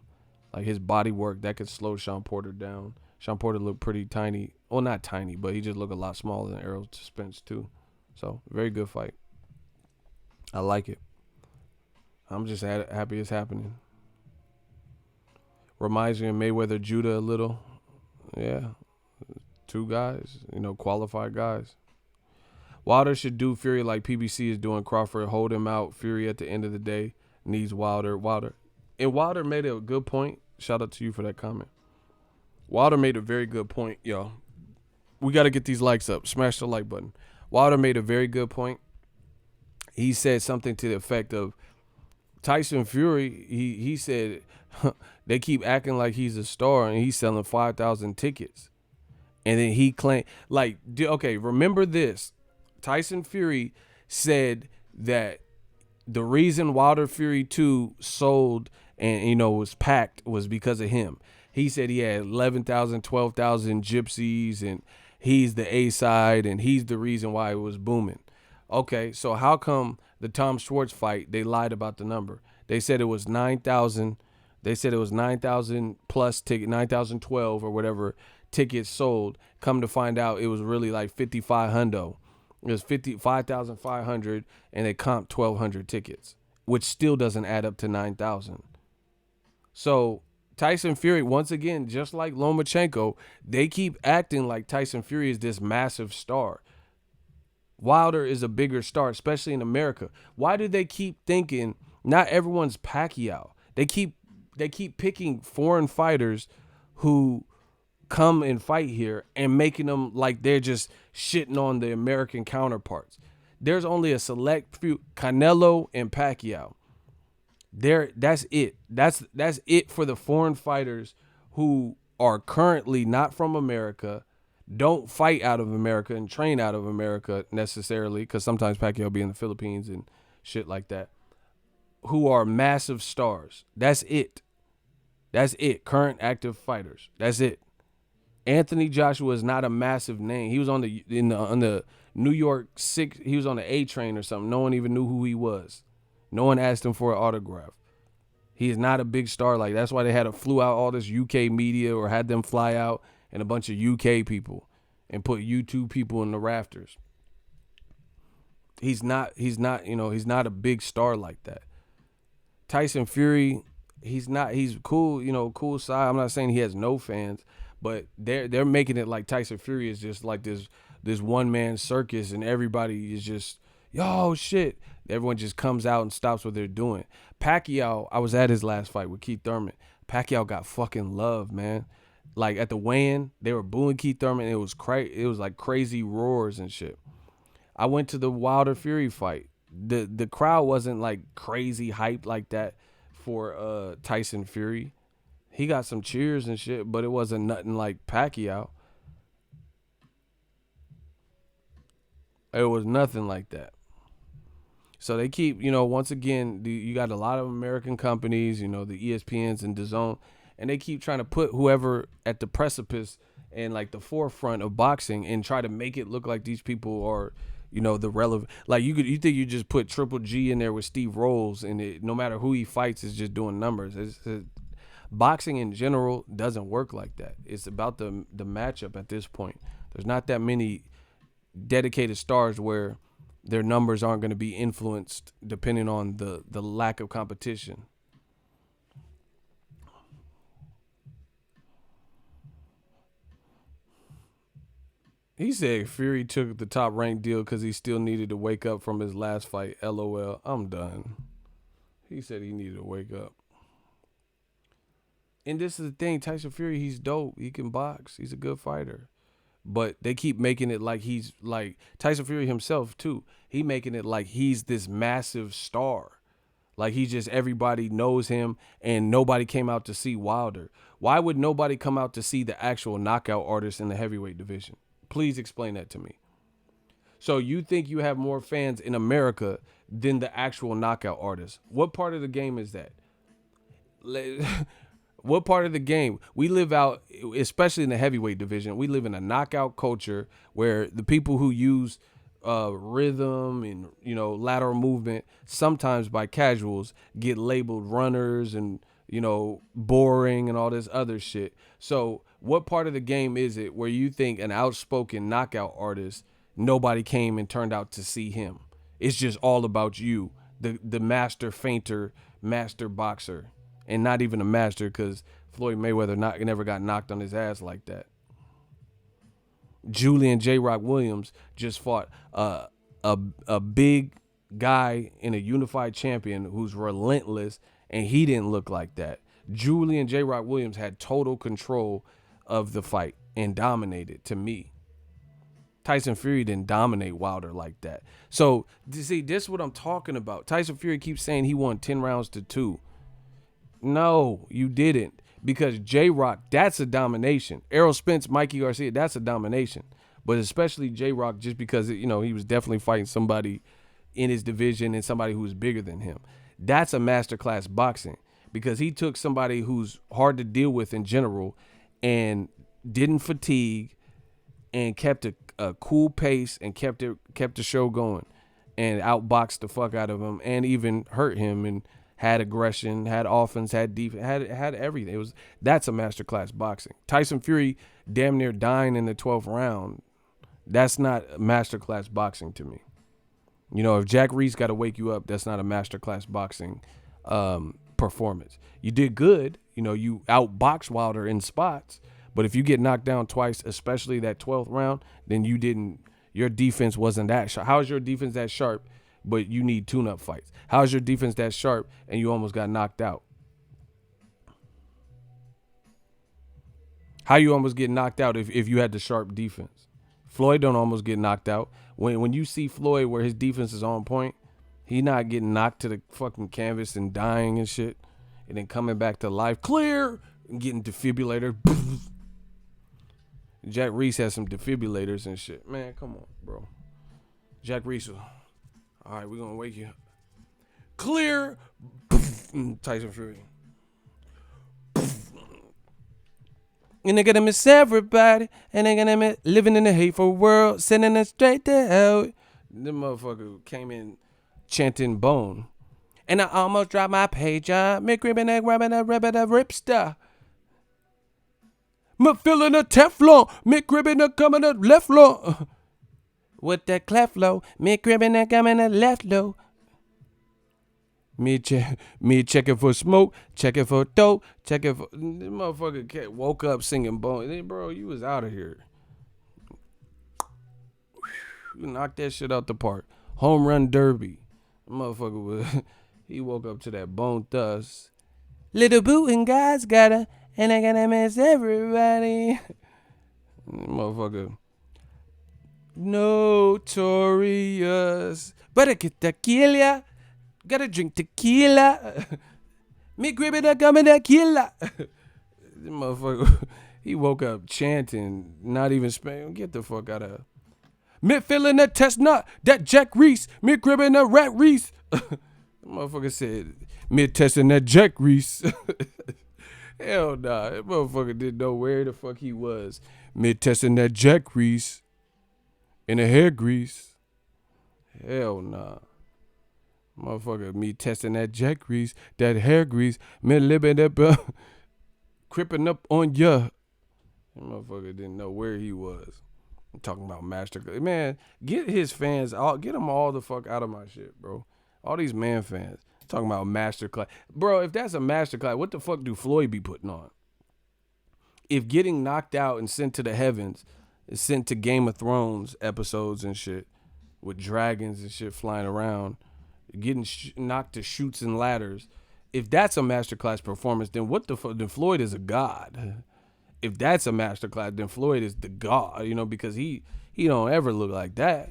Like his body work that could slow Sean Porter down. Sean Porter looked pretty tiny. Well, not tiny, but he just looked a lot smaller than Errol Spence too. So very good fight. I like it. I'm just happy it's happening. Reminds me of Mayweather Judah a little. Yeah. Two guys, qualified guys. Wilder should do Fury like PBC is doing Crawford. Hold him out. Fury at the end of the day needs Wilder. And Wilder made a good point. Shout out to you for that comment. Wilder made a very good point. Yo, we got to get these likes up. Smash the like button. Wilder made a very good point. He said something to the effect of Tyson Fury, he said they keep acting like he's a star and he's selling 5,000 tickets. And then he claimed, okay, remember this. Tyson Fury said that the reason Wilder Fury 2 sold and, was packed was because of him. He said he had 11,000, 12,000 gypsies and he's the A-side and he's the reason why it was booming. Okay, so how come the Tom Schwartz fight, they lied about the number? They said it was 9,000. They said it was 9,000 plus ticket, 9,012 or whatever tickets sold. Come to find out, it was really like 5,500. It was 5,500, and they comped 1,200 tickets, which still doesn't add up to 9,000. So Tyson Fury, once again, just like Lomachenko, they keep acting like Tyson Fury is this massive star. Wilder is a bigger star, especially in America. Why do they keep thinking not everyone's Pacquiao? They keep picking foreign fighters who come and fight here and making them like they're just shitting on the American counterparts. There's only a select few, Canelo and Pacquiao. That's it. That's it for the foreign fighters who are currently not from America, don't fight out of America and train out of America necessarily, because sometimes Pacquiao be in the Philippines and shit like that, who are massive stars. That's it. That's it. Current active fighters. That's it. Anthony Joshua is not a massive name. He was on the New York 6. He was on the A train or something. No one even knew who he was. No one asked him for an autograph. He is not a big star. Like that's why they flew out all this UK media or had them fly out and a bunch of UK people and put YouTube people in the rafters. He's not a big star like that. Tyson Fury, he's cool, cool side. I'm not saying he has no fans, but they're making it like Tyson Fury is just like this one man circus and everybody is just, yo, shit. Everyone just comes out and stops what they're doing. Pacquiao, I was at his last fight with Keith Thurman. Pacquiao got fucking love, man. Like at the weigh-in, they were booing Keith Thurman. It was like crazy roars and shit. I went to the Wilder Fury fight. The crowd wasn't like crazy hype like that for Tyson Fury. He got some cheers and shit, but it wasn't nothing like Pacquiao. It was nothing like that. So they keep, once again, you got a lot of American companies, the ESPNs and DAZN, and they keep trying to put whoever at the precipice and like the forefront of boxing and try to make it look like these people are, the relevant. Like you think you just put Triple G in there with Steve Rolls and no matter who he fights is just doing numbers. Boxing in general doesn't work like that. It's about the matchup at this point. There's not that many dedicated stars where their numbers aren't going to be influenced depending on the lack of competition. He said Fury took the top ranked deal because he still needed to wake up from his last fight. LOL. I'm done. He said he needed to wake up. And this is the thing, Tyson Fury, he's dope. He can box. He's a good fighter. But they keep making it like he's like Tyson Fury himself too. He making it like he's this massive star. Like he just everybody knows him and nobody came out to see Wilder. Why would nobody come out to see the actual knockout artist in the heavyweight division? Please explain that to me. So you think you have more fans in America than the actual knockout artist? What part of the game is that? What part of the game? We live out, especially in the heavyweight division, we live in a knockout culture where the people who use rhythm and lateral movement, sometimes by casuals, get labeled runners and boring and all this other shit. So what part of the game is it where you think an outspoken knockout artist, nobody came and turned out to see him? It's just all about you, the master feinter, master boxer, and not even a master because Floyd Mayweather never got knocked on his ass like that. Julian J. Rock Williams just fought a big guy in a unified champion who's relentless, and he didn't look like that. Julian J. Rock Williams had total control of the fight and dominated to me. Tyson Fury didn't dominate Wilder like that. So, see, this is what I'm talking about. Tyson Fury keeps saying he won 10 rounds to 2. No, you didn't. Because J-Rock, that's a domination. Errol Spence, Mikey Garcia, that's a domination. But especially J-Rock, just because, he was definitely fighting somebody in his division and somebody who was bigger than him. That's a masterclass boxing. Because he took somebody who's hard to deal with in general and didn't fatigue and kept a cool pace and kept the show going and outboxed the fuck out of him and even hurt him and had aggression, had offense, had defense, had everything. That's a masterclass boxing. Tyson Fury damn near dying in the 12th round. That's not masterclass boxing to me. If Jack Reese got to wake you up, that's not a masterclass boxing performance. You did good. You outboxed Wilder in spots, but if you get knocked down twice, especially that 12th round, then you didn't. Your defense wasn't that sharp. How is your defense that sharp? But you need tune-up fights. How's your defense that sharp and you almost got knocked out? How you almost get knocked out if you had the sharp defense? Floyd don't almost get knocked out. When you see Floyd where his defense is on point, he not getting knocked to the fucking canvas and dying and shit and then coming back to life. Clear! And getting defibrillator. Jack Reese has some defibrillators and shit. Man, come on, bro. Jack Reese will... All right, we're going to wake you up. Clear. Tyson Fury. And they're going to miss everybody. And they're going to miss living in a hateful world. Sending us straight to hell. The motherfucker came in chanting bone. And I almost dropped my page. Me gripping that grabbing a rabbit a ripster. Me feeling a Teflon. Me gripping a coming a left floor. With that cleft low, me cribbing that coming that left low. Me checking for smoke, checking for dope, checking for... This motherfucker woke up singing bone. Hey, bro, you was out of here. You knocked that shit out the park. Home run derby. Motherfucker was... He woke up to that bone dust. Little boo and guys gotta... And I gotta miss everybody. Motherfucker... Notorious. Better get tequila. Gotta drink tequila. Me gripping that gum in that tequila. This motherfucker, he woke up chanting, not even spelling. Get the fuck out of here. Me feeling that chestnut, that Jack Reese. Me gripping that Rat Reese. The motherfucker said, me testing that Jack Reese. Hell nah. That motherfucker didn't know where the fuck he was. Me testing that Jack Reese. In the hair grease. Hell nah. Motherfucker, me testing that Jack grease, that hair grease, me living that cripping up on ya. That motherfucker didn't know where he was. I'm talking about master. Man, get his fans out. Get them all the fuck out of my shit, bro. All these man fans talking about masterclass. Bro, if that's a masterclass, what the fuck do Floyd be putting on? If getting knocked out and sent to the heavens is sent to Game of Thrones episodes and shit with dragons and shit flying around, getting knocked to chutes and ladders, If that's a masterclass performance, then what the fuck? Then Floyd is a god. If that's a masterclass, then Floyd is the god. Because he don't ever look like that.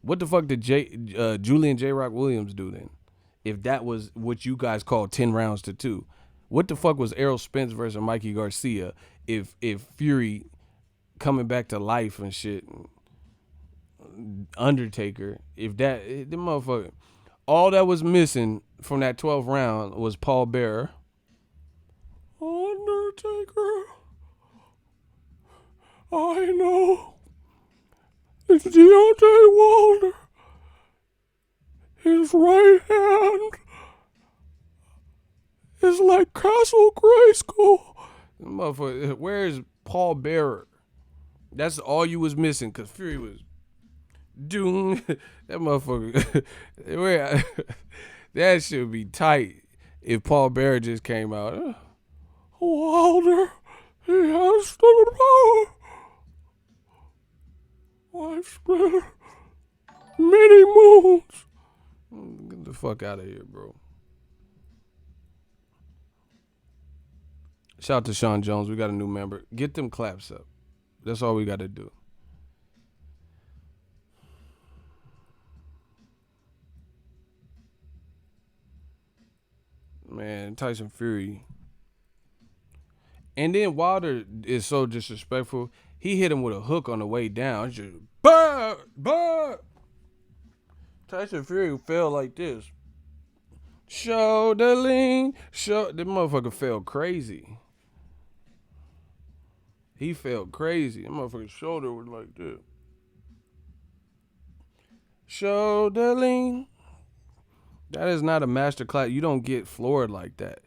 What the fuck did Julian J. Rock Williams do then? If that was what you guys call 10 rounds to 2, what the fuck was Errol Spence versus Mikey Garcia? If Fury coming back to life and shit, Undertaker, if that the motherfucker, all that was missing from that 12th round was Paul Bearer. Undertaker, I know it's Deontay Wilder. His right hand is like Castle Grayskull. Motherfucker, where is Paul Bearer? That's all you was missing, because Fury was doom. That motherfucker. That should be tight if Paul Bearer just came out. Wilder, he has stubborn power. I've spent many moons. Get the fuck out of here, bro. Shout out to Sean Jones. We got a new member. Get them claps up. That's all we got to do. Man, Tyson Fury. And then Wilder is so disrespectful. He hit him with a hook on the way down. It's just, bah, bah. Tyson Fury fell like this. Shoulder lean. The motherfucker fell crazy. He felt crazy. That motherfucker's shoulder was like this. Shoulder lean. That is not a masterclass. You don't get floored like that.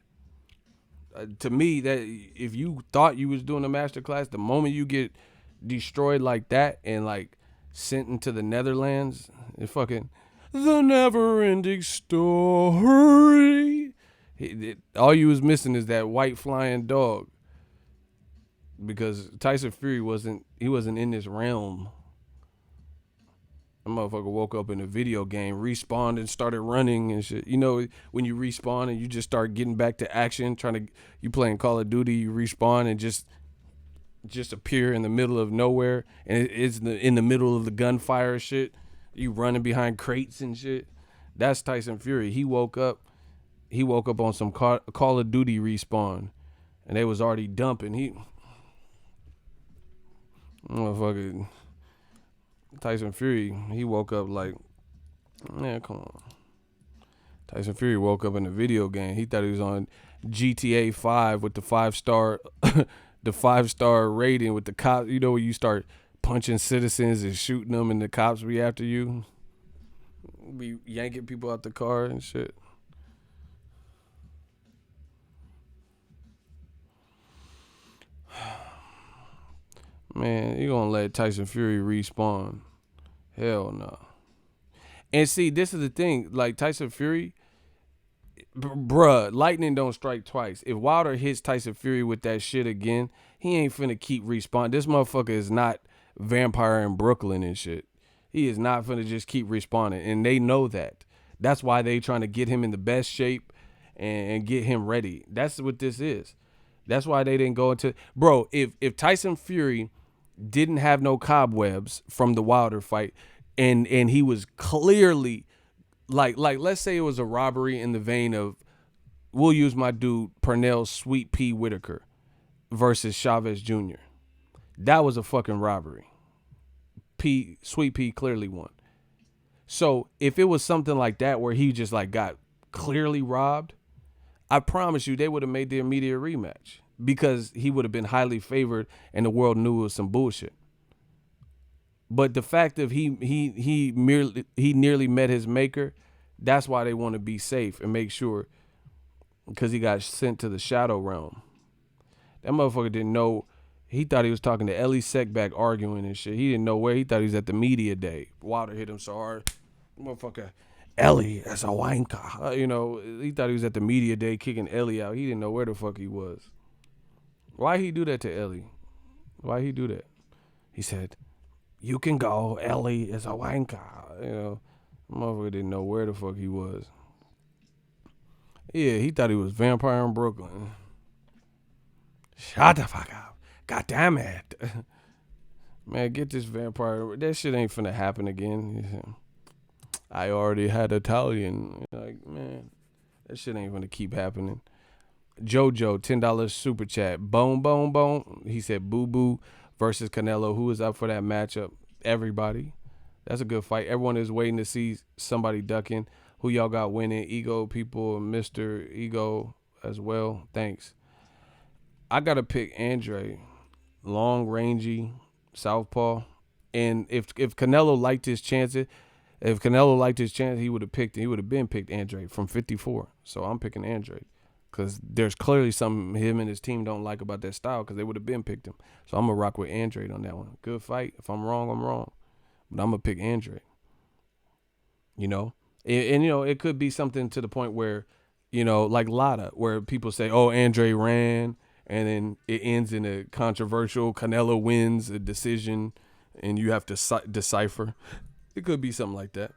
To me, that if you thought you was doing a masterclass, the moment you get destroyed like that and like sent into the Netherlands, it's fucking the never-ending story. All you was missing is that white flying dog. Because Tyson Fury wasn't in this realm. That motherfucker woke up in a video game, respawned and started running and shit. When you respawn and you just start getting back to action, you playing Call of Duty, you respawn and just appear in the middle of nowhere, and it's in the middle of the gunfire shit. You running behind crates and shit. That's Tyson Fury. He woke up on some Call of Duty respawn, and they was already dumping. Motherfucker, Tyson Fury, he woke up like, man, come on. Tyson Fury woke up in a video game. He thought he was on GTA 5 with the 5-star, the 5-star rating with the cops. When you start punching citizens and shooting them, and the cops be after you, be yanking people out the car and shit. Man, you gonna let Tyson Fury respawn? Hell no. And see, this is the thing. Like Tyson Fury, bruh, lightning don't strike twice. If Wilder hits Tyson Fury with that shit again, he ain't finna keep respawning. This motherfucker is not Vampire in Brooklyn and shit. He is not finna just keep respawning, and they know that. That's why they trying to get him in the best shape and get him ready. That's what this is. That's why they didn't go into, bro. If Tyson Fury didn't have no cobwebs from the Wilder fight, and he was clearly like let's say it was a robbery in the vein of, we'll use my dude Pernell Sweet Pea Whitaker versus Chavez Jr. That was a fucking robbery. Sweet Pea clearly won. So if it was something like that where he just like got clearly robbed, I promise you they would have made the immediate rematch, because he would have been highly favored and the world knew it was some bullshit. But the fact that he nearly met his maker, that's why they want to be safe and make sure, because he got sent to the shadow realm. That motherfucker didn't know. He thought he was talking to Ellie Seckback arguing and shit. He didn't know where. He thought he was at the media day. Wilder hit him so hard. Motherfucker, Ellie as a wanker. He thought he was at the media day kicking Ellie out. He didn't know where the fuck he was. Why he do that to Ellie? Why he do that? He said, "You can go. Ellie is a wanker." Motherfucker didn't know where the fuck he was. Yeah, he thought he was vampire in Brooklyn. Shut the fuck up. God damn it. Man, get this vampire. That shit ain't finna happen again. I already had Italian. Like, man, that shit ain't gonna keep happening. JoJo, $10 super chat. Bone. He said Boo Boo versus Canelo. Who is up for that matchup? Everybody. That's a good fight. Everyone is waiting to see somebody ducking. Who y'all got winning? Ego people, Mr. Ego as well. Thanks. I gotta pick Andrade. Long, rangy, southpaw. And if Canelo liked his chances, he would have been picked Andrade from 54. So I'm picking Andrade. Because there's clearly something him and his team don't like about that style, because they would have been picked him. So I'm going to rock with Andrade on that one. Good fight. If I'm wrong, I'm wrong. But I'm going to pick Andrade. You know? And, you know, it could be something to the point where, you know, like Lotta, where people say, oh, Andrade ran, and then it ends in a controversial, Canelo wins a decision, and you have to decipher. It could be something like that.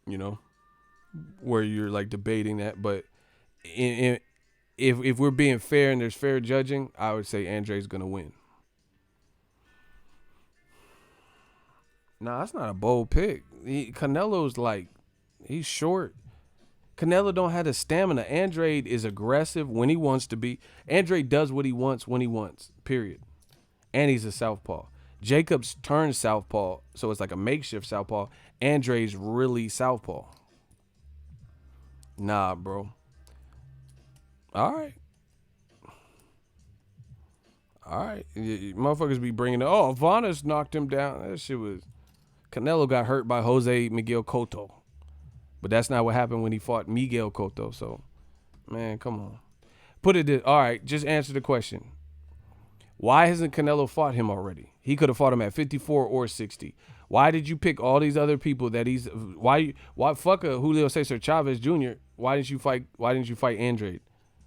You know? Where you're, like, debating that, but if we're being fair and there's fair judging, I would say Andrade's gonna win. Nah, that's not a bold pick. Canelo's like, he's short. Canelo don't have the stamina. Andrade is aggressive when he wants to be. Andrade does what he wants when he wants, period. And he's a southpaw. Jacobs turned southpaw, so it's like a makeshift southpaw. Andrade's really southpaw. Nah, bro. All right. Motherfuckers be bringing it. Oh, Vanas knocked him down. That shit was. Canelo got hurt by Jose Miguel Cotto. But that's not what happened when he fought Miguel Cotto. So, man, come on. Put it this. All right, just answer the question. Why hasn't Canelo fought him already? He could have fought him at 54 or 60. Why did you pick all these other people that he's why fuck a Julio Cesar Chavez Jr.? Why didn't you fight Andrade?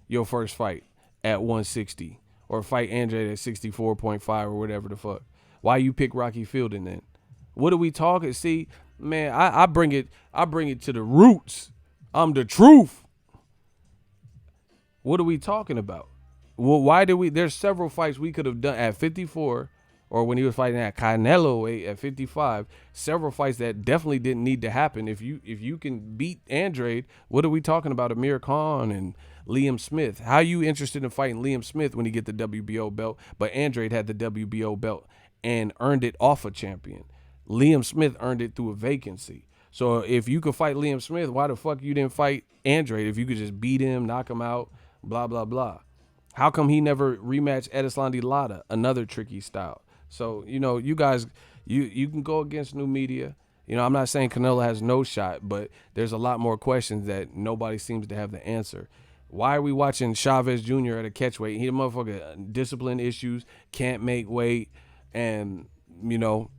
Your first fight at 160, or fight Andrade at 64.5 or whatever the fuck. Why you pick Rocky Fielding then? What are we talking? See, man, I bring it to the roots. I'm the truth. What are we talking about? Well, why did we? There's several fights we could have done at 54, or when he was fighting at Canelo at 55. Several fights that definitely didn't need to happen. If you can beat Andrade, what are we talking about? Amir Khan and Liam Smith. How are you interested in fighting Liam Smith when he get the WBO belt? But Andrade had the WBO belt and earned it off a champion. Liam Smith earned it through a vacancy. So if you could fight Liam Smith, why the fuck you didn't fight Andrade? If you could just beat him, knock him out, blah, blah, blah. How come he never rematched Edeslandi Lara? Another tricky style. So, you know, you guys, you can go against new media. You know, I'm not saying Canelo has no shot, but there's a lot more questions that nobody seems to have the answer. Why are we watching Chavez Jr. at a catchweight? He a motherfucker, discipline issues, can't make weight, and, you know,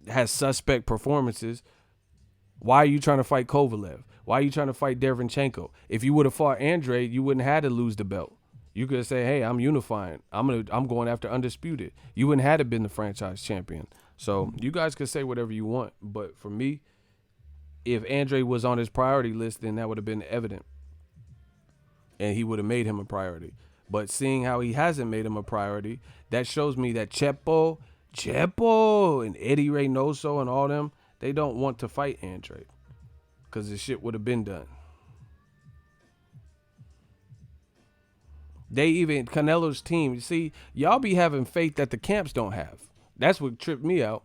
has suspect performances. Why are you trying to fight Kovalev? Why are you trying to fight Derevyanchenko? If you would have fought Andrade, you wouldn't have had to lose the belt. You could say, hey, I'm unifying. I'm going after undisputed. You wouldn't have to been the franchise champion. So you guys could say whatever you want. But for me, if Andrade was on his priority list, then that would have been evident. And he would have made him a priority. But seeing how he hasn't made him a priority, that shows me that Chepo and Eddie Reynoso and all them, they don't want to fight Andrade. Because the shit would have been done. Canelo's team, you see, y'all be having faith that the camps don't have. That's what tripped me out.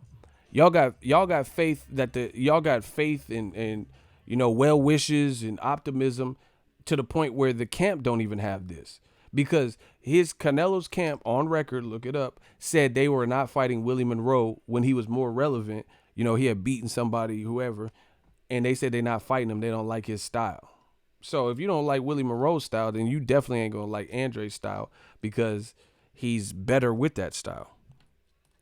Y'all got faith in you know, well wishes and optimism to the point where the camp don't even have this. Because Canelo's camp on record, look it up, said they were not fighting Willie Monroe when he was more relevant. You know, he had beaten somebody, whoever, and they said they're not fighting him. They don't like his style. So if you don't like Willie Monroe's style, then you definitely ain't going to like Andrade's style, because he's better with that style.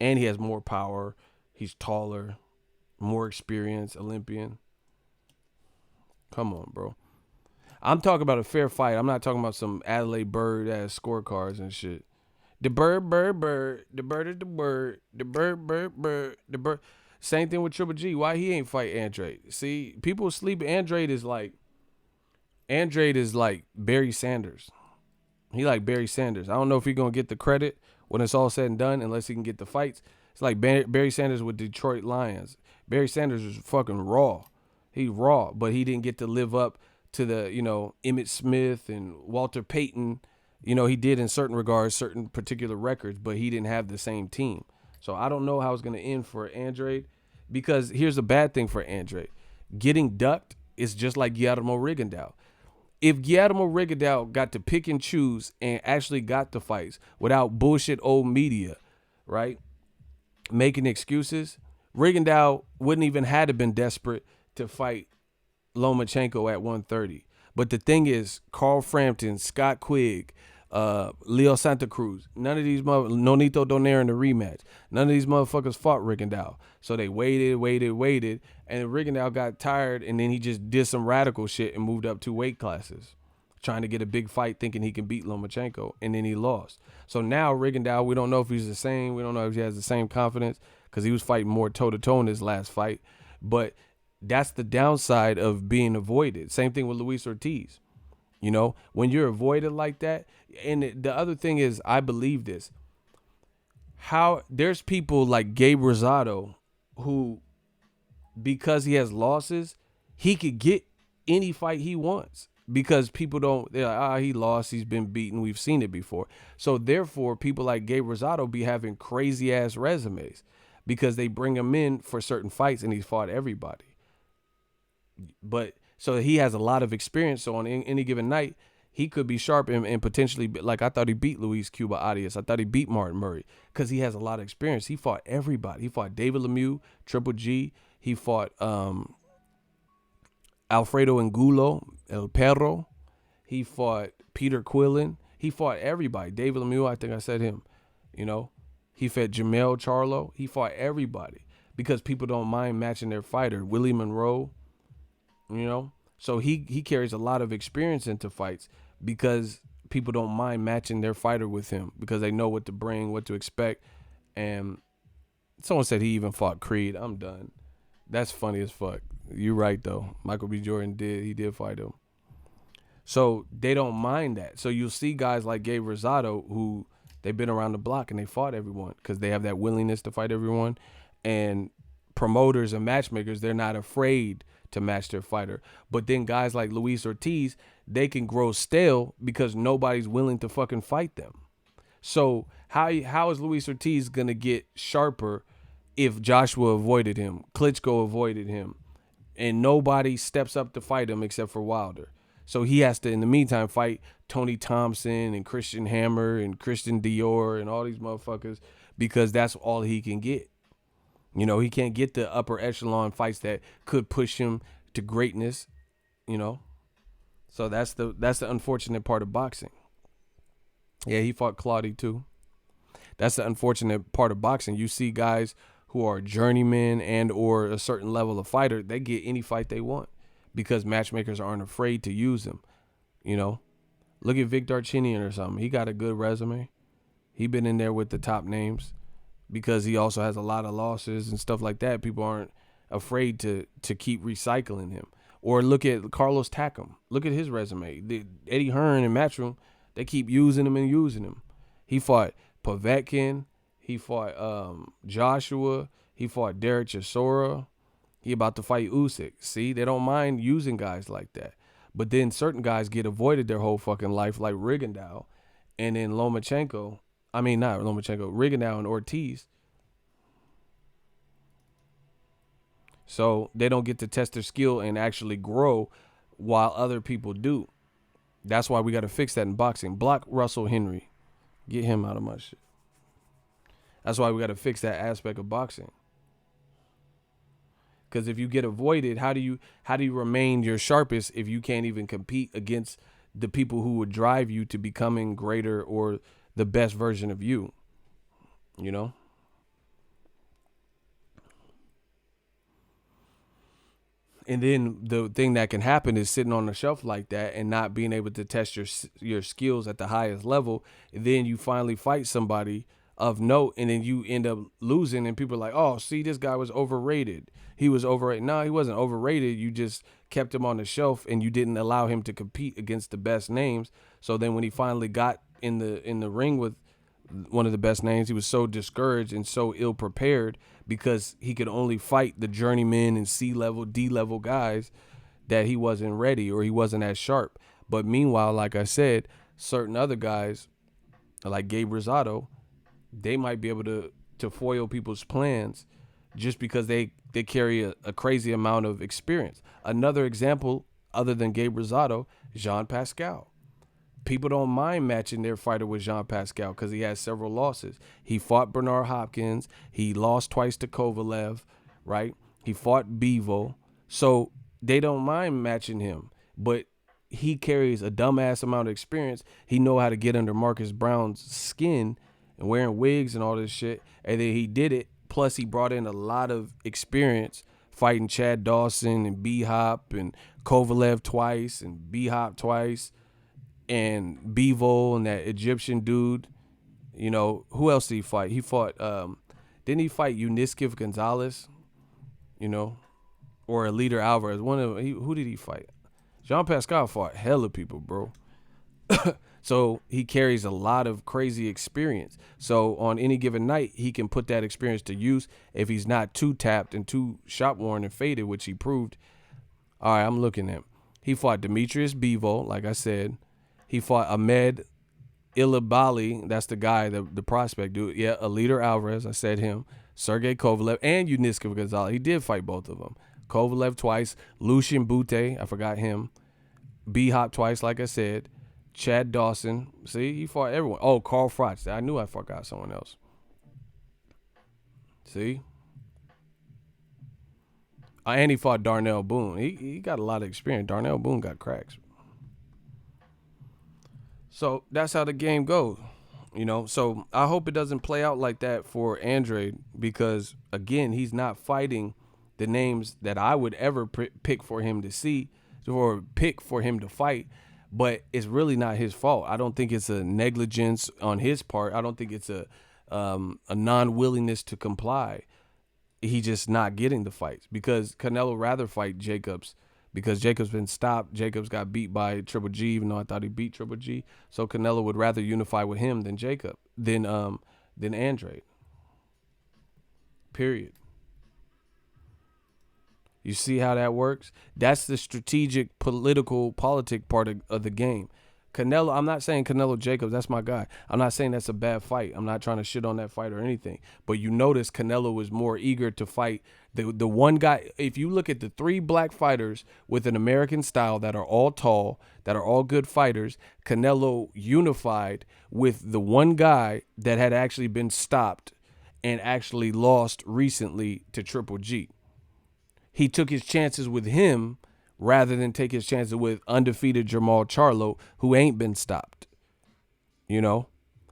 And he has more power. He's taller, more experienced, Olympian. Come on, bro. I'm talking about a fair fight. I'm not talking about some Adelaide Bird ass scorecards and shit. The bird. The bird is the bird. The bird. The bird. Same thing with Triple G. Why he ain't fight Andrade? See, people sleep. Andrade is like Andrade is like Barry Sanders. He like Barry Sanders. I don't know if he's gonna get the credit when it's all said and done, unless he can get the fights. It's like Barry Sanders with Detroit Lions. Barry Sanders was fucking raw. He raw, but he didn't get to live up to the, Emmitt Smith and Walter Payton. He did in certain regards, certain particular records, but he didn't have the same team. So I don't know how it's going to end for Andrade, because here's a bad thing for Andrade. Getting ducked is just like Guillermo Rigondeaux. If Guillermo Rigondeaux got to pick and choose and actually got the fights without bullshit old media, right, making excuses, Rigondeaux wouldn't even had to been desperate to fight Lomachenko at 130. But the thing is, Carl Frampton, Scott Quigg, Leo Santa Cruz, none of these Nonito Donaire in the rematch, none of these motherfuckers fought Rigondeaux. So they waited, and Rigondeaux got tired, and then he just did some radical shit and moved up 2 weight classes, trying to get a big fight, thinking he can beat Lomachenko, and then he lost. So now Rigondeaux, we don't know if he's the same. We don't know if he has the same confidence, because he was fighting more toe-to-toe in his last fight. But that's the downside of being avoided. Same thing with Luis Ortiz. When you're avoided like that. And the other thing is, I believe this. How there's people like Gabe Rosado who, because he has losses, he could get any fight he wants, because people they're like, he lost, he's been beaten, we've seen it before. So therefore, people like Gabe Rosado be having crazy ass resumes, because they bring him in for certain fights and he's fought everybody. But so he has a lot of experience. So on any given night, he could be sharp and potentially, like, I thought he beat Luis Cuba Arias. I thought he beat Martin Murray, because he has a lot of experience. He fought everybody. He fought David Lemieux, Triple G. He fought Alfredo Angulo, El Perro. He fought Peter Quillen. He fought everybody. David Lemieux, I think I said him. He fought Jamel Charlo. He fought everybody, because people don't mind matching their fighter. Willie Monroe. So he carries a lot of experience into fights, because people don't mind matching their fighter with him, because they know what to bring, what to expect. And someone said he even fought Creed. I'm done. That's funny as fuck. You're right, though. Michael B. Jordan did fight him. So they don't mind that. So you'll see guys like Gabe Rosado, who they've been around the block and they fought everyone, because they have that willingness to fight everyone. And promoters and matchmakers, they're not afraid to match their fighter. But then guys like Luis Ortiz, they can grow stale, because nobody's willing to fucking fight them. So how is Luis Ortiz gonna get sharper if Joshua avoided him, Klitschko avoided him, and nobody steps up to fight him except for Wilder? So he has to, in the meantime, fight Tony Thompson and Christian Hammer and Christian Dior and all these motherfuckers, because that's all he can get. He can't get the upper echelon fights that could push him to greatness, So that's the unfortunate part of boxing. Yeah, he fought Claudy too. That's the unfortunate part of boxing. You see guys who are journeymen and or a certain level of fighter, they get any fight they want, because matchmakers aren't afraid to use them. Look at Vic Darchinyan or something. He got a good resume. He been in there with the top names, because he also has a lot of losses and stuff like that. People aren't afraid to keep recycling him. Or look at Carlos Takam. Look at his resume. Eddie Hearn and Matchroom, they keep using him. He fought Povetkin. He fought Joshua. He fought Derek Chisora. He about to fight Usyk. See, they don't mind using guys like that. But then certain guys get avoided their whole fucking life, like Rigondeaux. And then Rigondeaux and Ortiz. So they don't get to test their skill and actually grow while other people do. That's why we got to fix that in boxing. Block Russell Henry. Get him out of my shit. That's why we got to fix that aspect of boxing. Because if you get avoided, how do you remain your sharpest if you can't even compete against the people who would drive you to becoming greater or the best version of you? And then the thing that can happen is sitting on the shelf like that and not being able to test your skills at the highest level. And then you finally fight somebody of note, and then you end up losing, and people are like, oh, see, this guy was overrated. He was overrated. No, he wasn't overrated. You just kept him on the shelf, and you didn't allow him to compete against the best names. So then when he finally got in the ring with one of the best names, he was so discouraged and so ill prepared because he could only fight the journeyman and C-level, D-level guys that he wasn't ready or he wasn't as sharp. But meanwhile, like I said, certain other guys like Gabe Rosado, they might be able to foil people's plans just because they carry a crazy amount of experience. Another example, other than Gabe Rosado, Jean Pascal. People don't mind matching their fighter with Jean Pascal because he has several losses. He fought Bernard Hopkins. He lost twice to Kovalev, right? He fought Bivol. So they don't mind matching him. But he carries a dumbass amount of experience. He know how to get under Marcus Brown's skin and wearing wigs and all this shit. And then he did it. Plus, he brought in a lot of experience fighting Chad Dawson and B-Hop and Kovalev twice and B-Hop twice and Bivol and that Egyptian dude. You know, who else did he fight? He fought, didn't he fight Uniskiv Gonzalez? You know, or Eliter Alvarez. Who did he fight? Jean Pascal fought hella people, bro. So he carries a lot of crazy experience. So on any given night, he can put that experience to use if he's not too tapped and too shot worn and faded, which he proved. All right, I'm looking at. He fought Demetrius Bivol, like I said. He fought Ahmed Ilibali. That's the guy, the prospect dude. Yeah, Eliter Alvarez. I said him. Sergey Kovalev and Uniskov Gonzalez. He did fight both of them. Kovalev twice. Lucien Bute. I forgot him. B-Hop twice, like I said. Chad Dawson. See, he fought everyone. Oh, Carl Froch. I knew I forgot someone else. See? And he fought Darnell Boone. He got a lot of experience. Darnell Boone got cracks. So that's how the game goes. You know, so I hope it doesn't play out like that for Andrade because, again, he's not fighting the names that I would ever pick for him to see or pick for him to fight. But it's really not his fault. I don't think it's a negligence on his part. I don't think it's a non-willingness to comply. He just not getting the fights because Canelo rather fight Jacobs because Jacobs been stopped. Jacobs got beat by Triple G, even though I thought he beat Triple G. So Canelo would rather unify with him than than Andrade. Period. You see how that works? That's the strategic politic part of the game. Canelo, I'm not saying Canelo Jacobs, that's my guy. I'm not saying that's a bad fight. I'm not trying to shit on that fight or anything. But you notice Canelo was more eager to fight the one guy. If you look at the three black fighters with an American style that are all tall, that are all good fighters, Canelo unified with the one guy that had actually been stopped and actually lost recently to Triple G. He took his chances with him rather than take his chances with undefeated Jermall Charlo, who ain't been stopped, you know,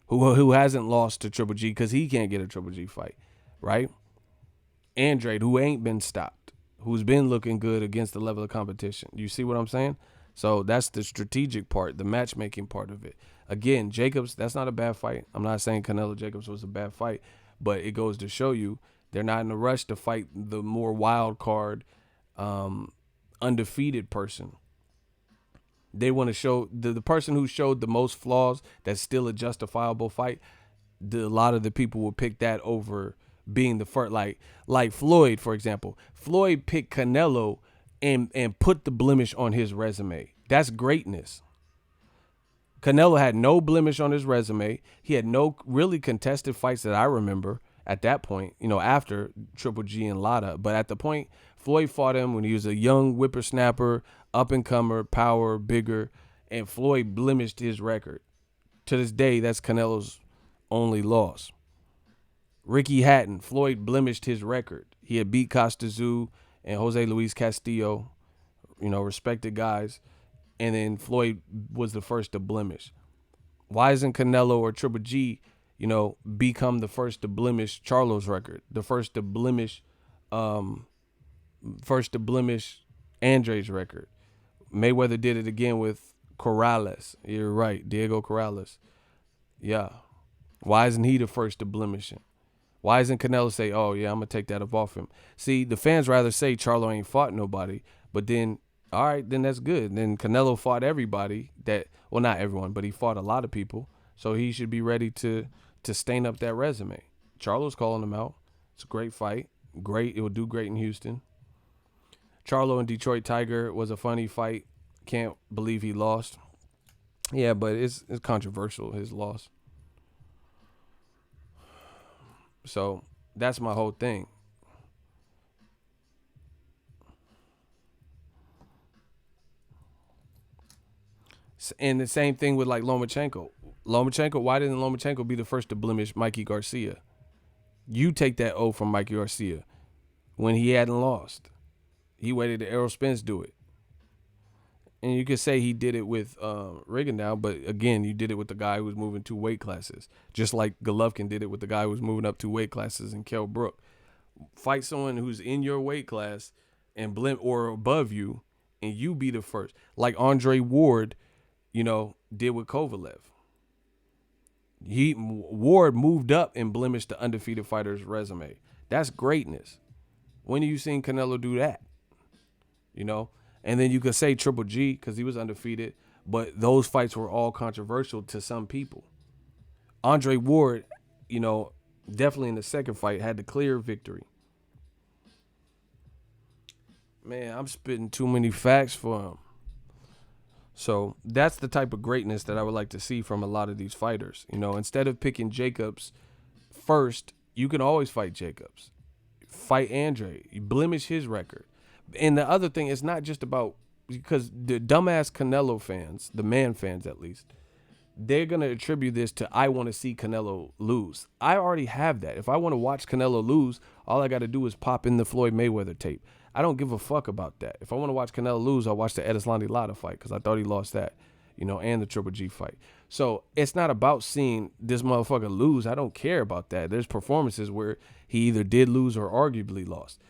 who hasn't lost to Triple G because he can't get a Triple G fight, right? Andrade, who ain't been stopped, who's been looking good against the level of competition. You see what I'm saying? So that's the strategic part, the matchmaking part of it. Again, Jacobs, that's not a bad fight. I'm not saying Canelo Jacobs was a bad fight, but it goes to show you they're not in a rush to fight the more wild card, undefeated person. They want to show the person who showed the most flaws that's still a justifiable fight. A lot of the people will pick that over being the first, like Floyd, for example. Floyd picked Canelo and put the blemish on his resume. That's greatness. Canelo had no blemish on his resume. He had no really contested fights that I remember at that point, you know, after Triple G and Lada. But at the point, Floyd fought him when he was a young whippersnapper, up-and-comer, power, bigger, and Floyd blemished his record. To this day, that's Canelo's only loss. Ricky Hatton, Floyd blemished his record. He had beat Costazu and Jose Luis Castillo, you know, respected guys, and then Floyd was the first to blemish. Why isn't Canelo or Triple G, you know, become the first to blemish Charlo's record, the first to blemish Andrade's record? Mayweather did it again with Corrales. You're right, Diego Corrales. Yeah. Why isn't he the first to blemish him? Why isn't Canelo say, oh, yeah, I'm going to take that up off him? See, the fans rather say Charlo ain't fought nobody, but then, all right, then that's good. Then Canelo fought everybody that, well, not everyone, but he fought a lot of people. So he should be ready to stain up that resume. Charlo's calling him out. It's a great fight. Great. It will do great in Houston. Charlo and Detroit Tiger was a funny fight. Can't believe he lost. Yeah, but it's controversial, his loss. So that's my whole thing. And the same thing with like Lomachenko. Why didn't Lomachenko be the first to blemish Mikey Garcia? You take that O from Mikey Garcia when he hadn't lost. He waited to Errol Spence do it. And you could say he did it with Rigondeaux, but again, you did it with the guy who was moving 2 weight classes. Just like Golovkin did it with the guy who was moving up 2 weight classes in Kell Brook. Fight someone who's in your weight class and or above you, and you be the first. Like Andre Ward, did with Kovalev. Ward moved up and blemished the undefeated fighter's resume. That's greatness. When have you seen Canelo do that? And then you could say Triple G because he was undefeated, but those fights were all controversial to some people. Andre Ward, definitely in the second fight had the clear victory. Man, I'm spitting too many facts for him. So that's the type of greatness that I would like to see from a lot of these fighters. Instead of picking Jacobs first, you can always fight Jacobs. Fight Andrade. You blemish his record. And the other thing is not just about, because the dumbass Canelo fans, the man fans at least, they're going to attribute this to, I want to see Canelo lose. I already have that. If I want to watch Canelo lose, all I got to do is pop in the Floyd Mayweather tape. I don't give a fuck about that. If I want to watch Canelo lose, I'll watch the Edeslandi Lara fight because I thought he lost that, and the Triple G fight. So it's not about seeing this motherfucker lose. I don't care about that. There's performances where he either did lose or arguably lost.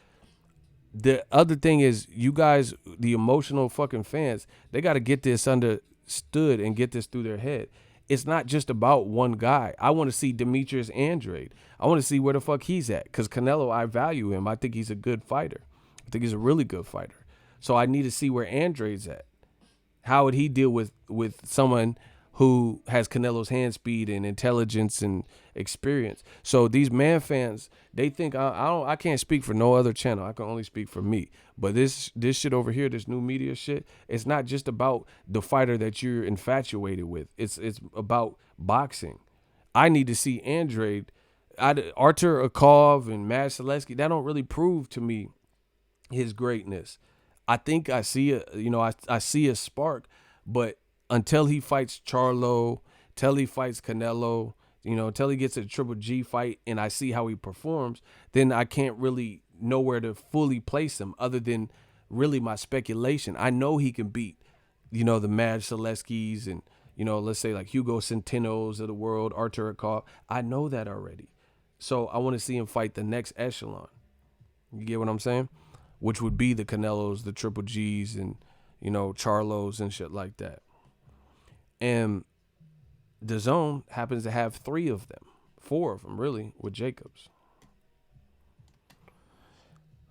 The other thing is, you guys, the emotional fucking fans, they got to get this understood and get this through their head. It's not just about one guy. I want to see Demetrius Andrade. I want to see where the fuck he's at, because Canelo, I value him. I think he's a good fighter. I think he's a really good fighter. So I need to see where Andrade's at. How would he deal with someone who has Canelo's hand speed and intelligence and experience? So these man fans, they think I can't speak for no other channel. I can only speak for me. But this shit over here, this new media shit, it's not just about the fighter that you're infatuated with. It's about boxing. I need to see Andrade, Artur Akov and Mad Selesky. That don't really prove to me his greatness. I think I see I see a spark, but until he fights Charlo, till he fights Canelo, until he gets a Triple G fight and I see how he performs, then I can't really know where to fully place him other than really my speculation. I know he can beat, the Mad Seleskis and, let's say like Hugo Centinos of the world, Artur Akov. I know that already. So I want to see him fight the next echelon. You get what I'm saying? Which would be the Canelos, the Triple Gs, and, Charlos and shit like that. And DAZN happens to have 3 of them, 4 of them really, with Jacobs.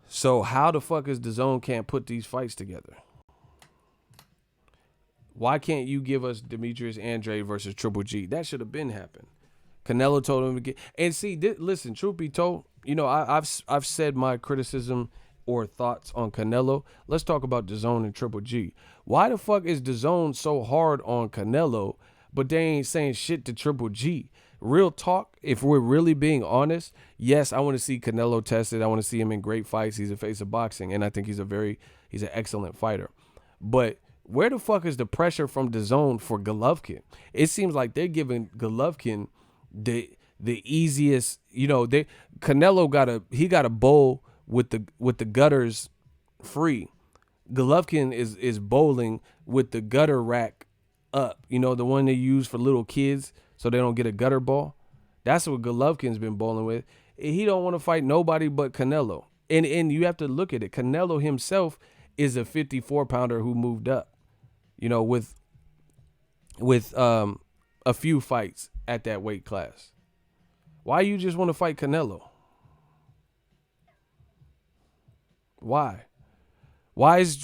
So how the fuck is DAZN can't put these fights together? Why can't you give us Demetrius Andrade versus Triple G? That should have been happened. Canelo told him to get, and see, listen, truth be told, I've said my criticism or thoughts on Canelo. Let's talk about DAZN and Triple G. Why the fuck is DAZN so hard on Canelo, but they ain't saying shit to Triple G? Real talk, if we're really being honest, yes, I want to see Canelo tested. I want to see him in great fights. He's a face of boxing, and I think he's an excellent fighter. But where the fuck is the pressure from DAZN for Golovkin? It seems like they're giving Golovkin the easiest, Canelo got a bowl with the gutters free. Golovkin is bowling with the gutter rack up, the one they use for little kids so they don't get a gutter ball. That's what Golovkin's been bowling with. He don't want to fight nobody but Canelo. And you have to look at it. Canelo himself is a 54-pounder who moved up, with a few fights at that weight class. Why you just want to fight Canelo? Why? Why is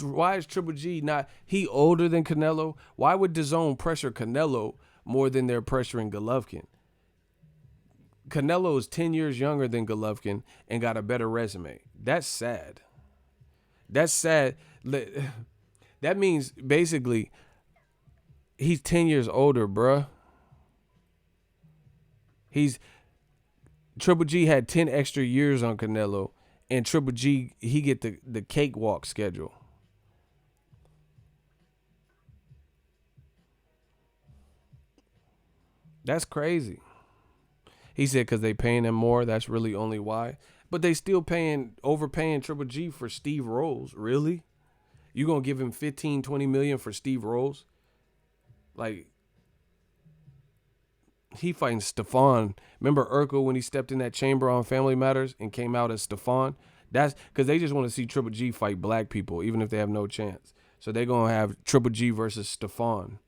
Triple G not? He older than Canelo. Why would DAZN pressure Canelo more than they're pressuring Golovkin? Canelo is 10 years younger than Golovkin and got a better resume. That's sad. That's sad. That means basically he's 10 years older, bruh. Triple G had 10 extra years on Canelo, and Triple G, he get the cakewalk schedule. That's crazy. He said because they paying him more. That's really only why. But they still overpaying Triple G for Steve Rolls. Really? You gonna give him 15, 20 million for Steve Rolls? Like, he fighting Stefan. Remember Urkel when he stepped in that chamber on Family Matters and came out as Stefan? That's because they just want to see Triple G fight black people, even if they have no chance. So they're gonna have Triple G versus Stefan.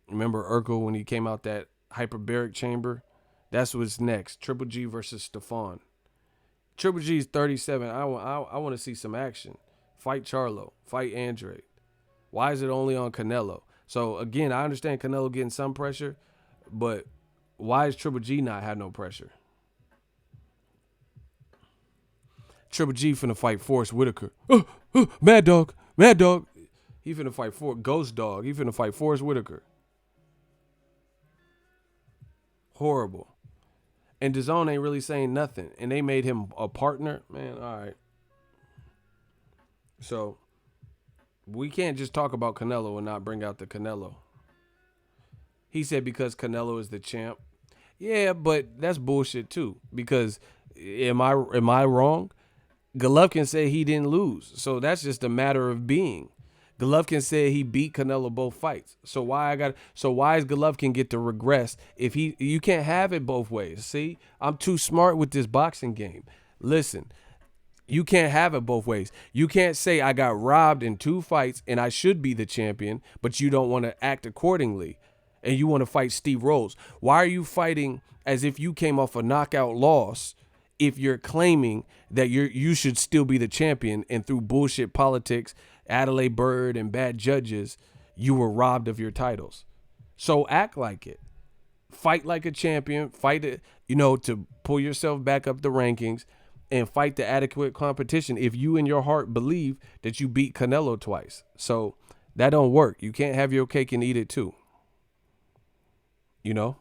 Remember Urkel when he came out that hyperbaric chamber? That's what's next. Triple G versus Stefan. Triple G's 37. I want to see some action. Fight Charlo. Fight Andrade. Why is it only on Canelo? So again, I understand Canelo getting some pressure, but why is Triple G not have no pressure? Triple G finna fight Forrest Whitaker. Mad Dog. Mad Dog. He finna fight Ghost Dog. He finna fight Forrest Whitaker. Horrible. And DAZN ain't really saying nothing. And they made him a partner. Man, all right. So, we can't just talk about Canelo and not bring out the Canelo. He said because Canelo is the champ. Yeah, but that's bullshit too. Because am I wrong? Golovkin said he didn't lose. So that's just a matter of being. Golovkin said he beat Canelo both fights. So why is Golovkin get to regress if you can't have it both ways? See, I'm too smart with this boxing game. Listen, you can't have it both ways. You can't say I got robbed in 2 fights and I should be the champion, but you don't want to act accordingly and you want to fight Steve Rolls. Why are you fighting as if you came off a knockout loss if you're claiming that you should still be the champion and through bullshit politics, Adelaide Bird and bad judges, you were robbed of your titles? So act like it. Fight like a champion. Fight it, to pull yourself back up the rankings and fight the adequate competition if you in your heart believe that you beat Canelo twice. So that don't work. You can't have your cake and eat it too. You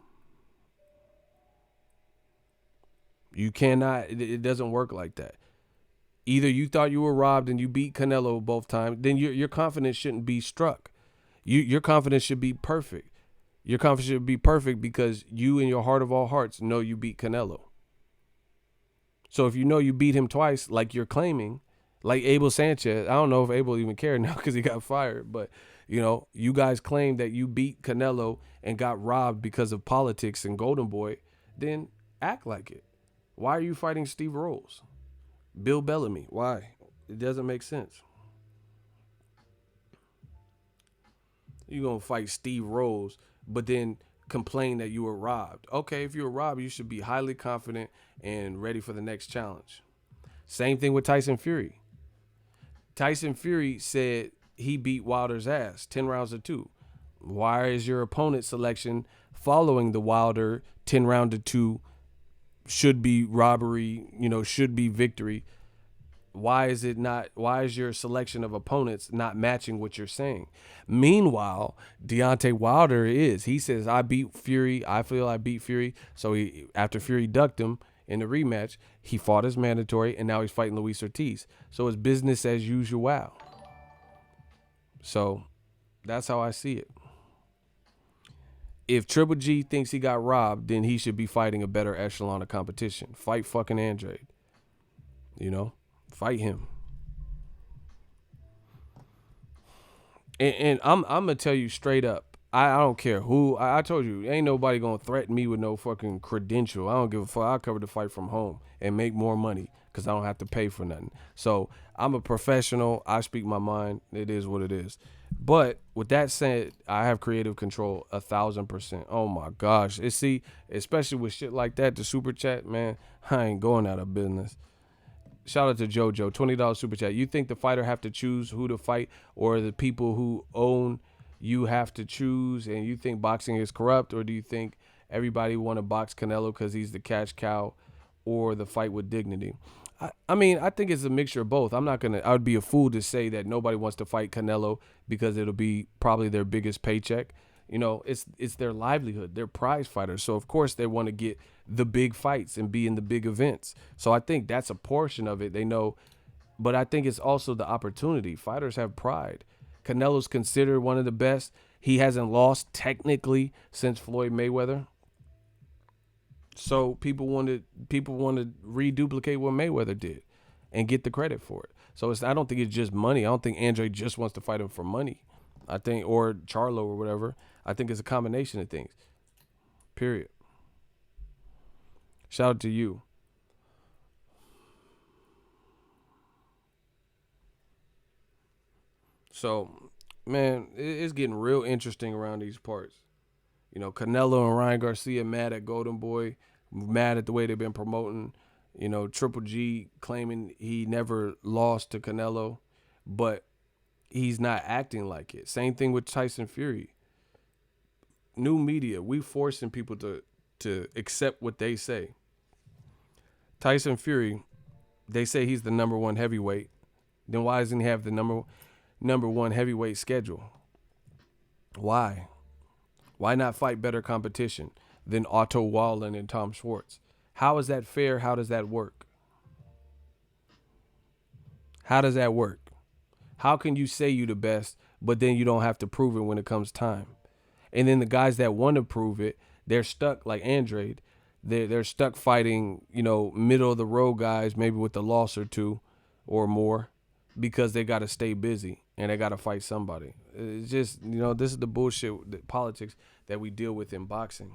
cannot. It doesn't work like that. Either you thought you were robbed and you beat Canelo both times, then your confidence shouldn't be struck. Your confidence should be perfect. Your confidence should be perfect because you in your heart of all hearts know you beat Canelo. So if you know you beat him twice, like you're claiming, like Abel Sanchez, I don't know if Abel even cared now because he got fired, but you guys claim that you beat Canelo and got robbed because of politics and Golden Boy, then act like it. Why are you fighting Steve Rolls? Bill Bellamy, why? It doesn't make sense. You're going to fight Steve Rolls, but then complain that you were robbed. Okay, if you were robbed, you should be highly confident and ready for the next challenge. Same thing with Tyson Fury. Tyson Fury said he beat Wilder's ass 10 rounds to 2. Why is your opponent selection following the Wilder 10 round to 2 should be robbery, should be victory? Why is your selection of opponents not matching what you're saying? Meanwhile, Deontay Wilder he says, I beat Fury. I feel I beat Fury. So after Fury ducked him in the rematch, he fought his mandatory and now he's fighting Luis Ortiz. So it's business as usual. So that's how I see it. If Triple G thinks he got robbed, then he should be fighting a better echelon of competition. Fight fucking Andrade. Fight him. And I'm gonna tell you straight up. I don't care who. I told you, ain't nobody gonna threaten me with no fucking credential. I don't give a fuck. I'll cover the fight from home and make more money because I don't have to pay for nothing. So I'm a professional. I speak my mind. It is what it is. But with that said, I have creative control 1,000%. Oh my gosh. Especially with shit like that, the super chat, man, I ain't going out of business. Shout out to JoJo, $20 super chat. You think the fighter have to choose who to fight, or the people who own you have to choose? And you think boxing is corrupt, or do you think everybody want to box Canelo because he's the cash cow, or the fight with dignity? I mean, I think it's a mixture of both. I would be a fool to say that nobody wants to fight Canelo because it'll be probably their biggest paycheck. You know, it's their livelihood. They're prize fighters. So, of course, they want to get the big fights and be in the big events. So, I think that's a portion of it. They know, but I think it's also the opportunity. Fighters have pride. Canelo's considered one of the best. He hasn't lost technically since Floyd Mayweather. So people want to reduplicate what Mayweather did and get the credit for it. So I don't think it's just money. I don't think Andrade just wants to fight him for money. I think, or Charlo or whatever. I think it's a combination of things. Period. Shout out to you. So, man, it's getting real interesting around these parts. You know, Canelo and Ryan Garcia mad at Golden Boy, mad at the way they've been promoting. You know, Triple G claiming he never lost to Canelo, but he's not acting like it. Same thing with Tyson Fury. New media, we forcing people to accept what they say. Tyson Fury, they say he's the number one heavyweight. Then why doesn't he have the number one heavyweight schedule? Why? Why not fight better competition than Otto Wallen and Tom Schwartz? How is that fair? How does that work? How does that work? How can you say you the best, but then you don't have to prove it when it comes time? And then the guys that want to prove it, they're stuck like Andrade. They're stuck fighting, you know, middle of the road guys, maybe with a loss or two or more, because they got to stay busy and they got to fight somebody. It's just, you know, this is the bullshit, the politics that we deal with in boxing.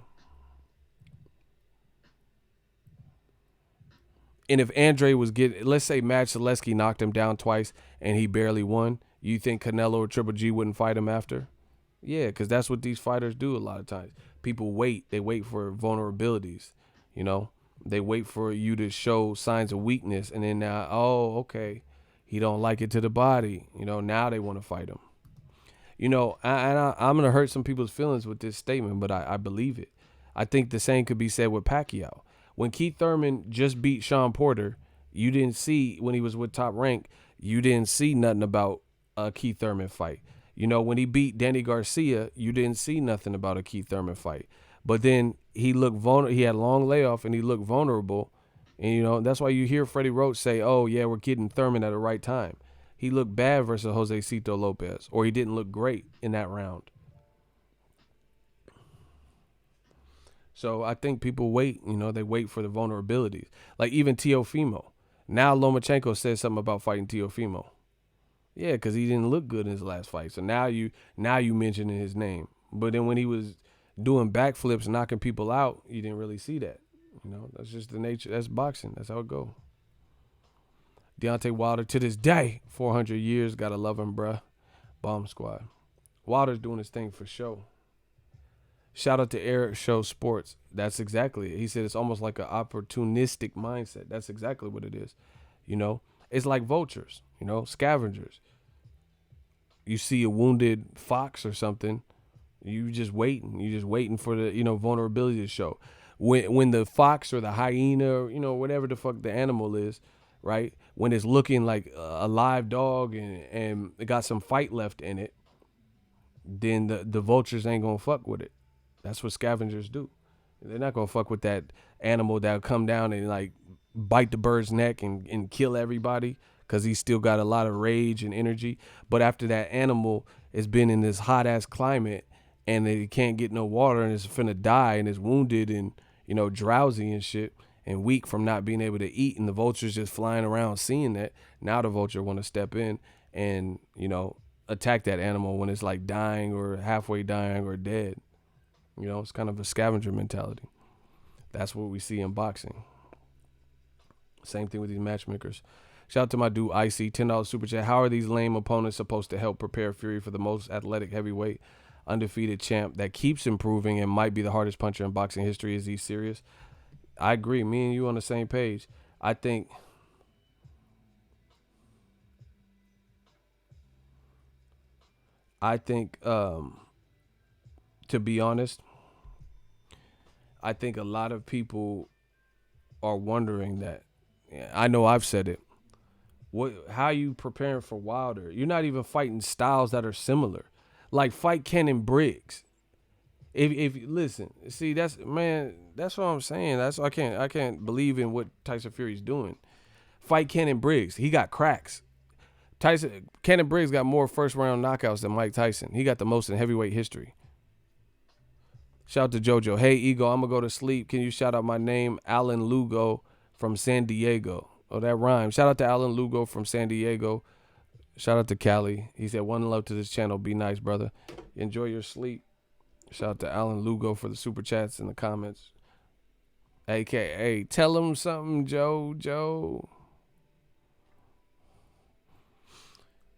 And if Andre was getting, let's say Matt Zaleski knocked him down twice and he barely won, you think Canelo or Triple G wouldn't fight him after? Yeah, because that's what these fighters do a lot of times. People wait. They wait for vulnerabilities, you know. They wait for you to show signs of weakness, and then now, oh, okay, he don't like it to the body. You know, now they want to fight him. You know, I'm going to hurt some people's feelings with this statement, but I believe it. I think the same could be said with Pacquiao. When Keith Thurman just beat Sean Porter, you didn't see, when he was with Top Rank, you didn't see nothing about a Keith Thurman fight. You know, when he beat Danny Garcia, you didn't see nothing about a Keith Thurman fight. But then he looked vulnerable. He had a long layoff and he looked vulnerable. And, you know, that's why you hear Freddie Roach say, oh, yeah, we're getting Thurman at the right time. He looked bad versus Jose Cito Lopez, or he didn't look great in that round. So I think people wait, you know, they wait for the vulnerabilities. Like even Teofimo. Now Lomachenko says something about fighting Teofimo. Yeah, because he didn't look good in his last fight. So now you mentioning his name. But then when he was doing backflips, knocking people out, you didn't really see that. You know, that's just the nature. That's boxing. That's how it go. Deontay Wilder, to this day, 400 years, gotta love him, bruh. Bomb Squad. Wilder's doing his thing for show. Shout out to Eric Show Sports. That's exactly it. He said it's almost like an opportunistic mindset. That's exactly what it is. You know, it's like vultures, you know, scavengers. You see a wounded fox or something, you just waiting. You just waiting for the, you know, vulnerability to show. When the fox or the hyena, or, you know, whatever the fuck the animal is, right? When it's looking like a live dog and it got some fight left in it, then the vultures ain't gonna fuck with it. That's what scavengers do. They're not gonna fuck with that animal that'll come down and like bite the bird's neck and kill everybody because he's still got a lot of rage and energy. But after that animal has been in this hot ass climate and it can't get no water and it's finna die and is wounded and, you know, drowsy and shit and weak from not being able to eat, and the vulture's just flying around seeing that, now the vulture want to step in and, you know, attack that animal when it's like dying or halfway dying or dead. You know, it's kind of a scavenger mentality. That's what we see in boxing. Same thing with these matchmakers. Shout out to my dude Icy, $10 super chat. How are these lame opponents supposed to help prepare Fury for the most athletic heavyweight undefeated champ that keeps improving and might be the hardest puncher in boxing history? Is he serious? I agree. Me and you on the same page. I think to be honest, I think a lot of people are wondering that. I know I've said it. How you preparing for Wilder? You're not even fighting styles that are similar. Like fight Kenan Briggs. If listen, see that's what I'm saying. That's I can't believe in what Tyson Fury's doing. Fight Kenan Briggs. He got cracks. Kenan Briggs got more first round knockouts than Mike Tyson. He got the most in heavyweight history. Shout out to JoJo. Hey Ego, I'm gonna go to sleep. Can you shout out my name, Alan Lugo from San Diego? Oh, that rhymes. Shout out to Alan Lugo from San Diego. Shout out to Cali. He said, one love to this channel. Be nice, brother. Enjoy your sleep. Shout out to Alan Lugo for the super chats in the comments. AKA, tell him something, Joe.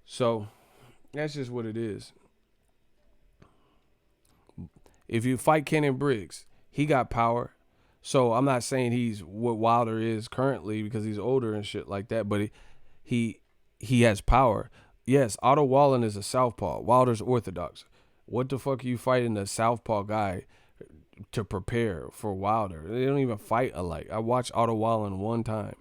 So, that's just what it is. If you fight Kenan Briggs, he got power. So, I'm not saying he's what Wilder is currently because he's older and shit like that, but he has power. Yes, Otto Wallen is a southpaw. Wilder's orthodox. What the fuck are you fighting a southpaw guy to prepare for Wilder? They don't even fight alike. I watched Otto Wallen one time.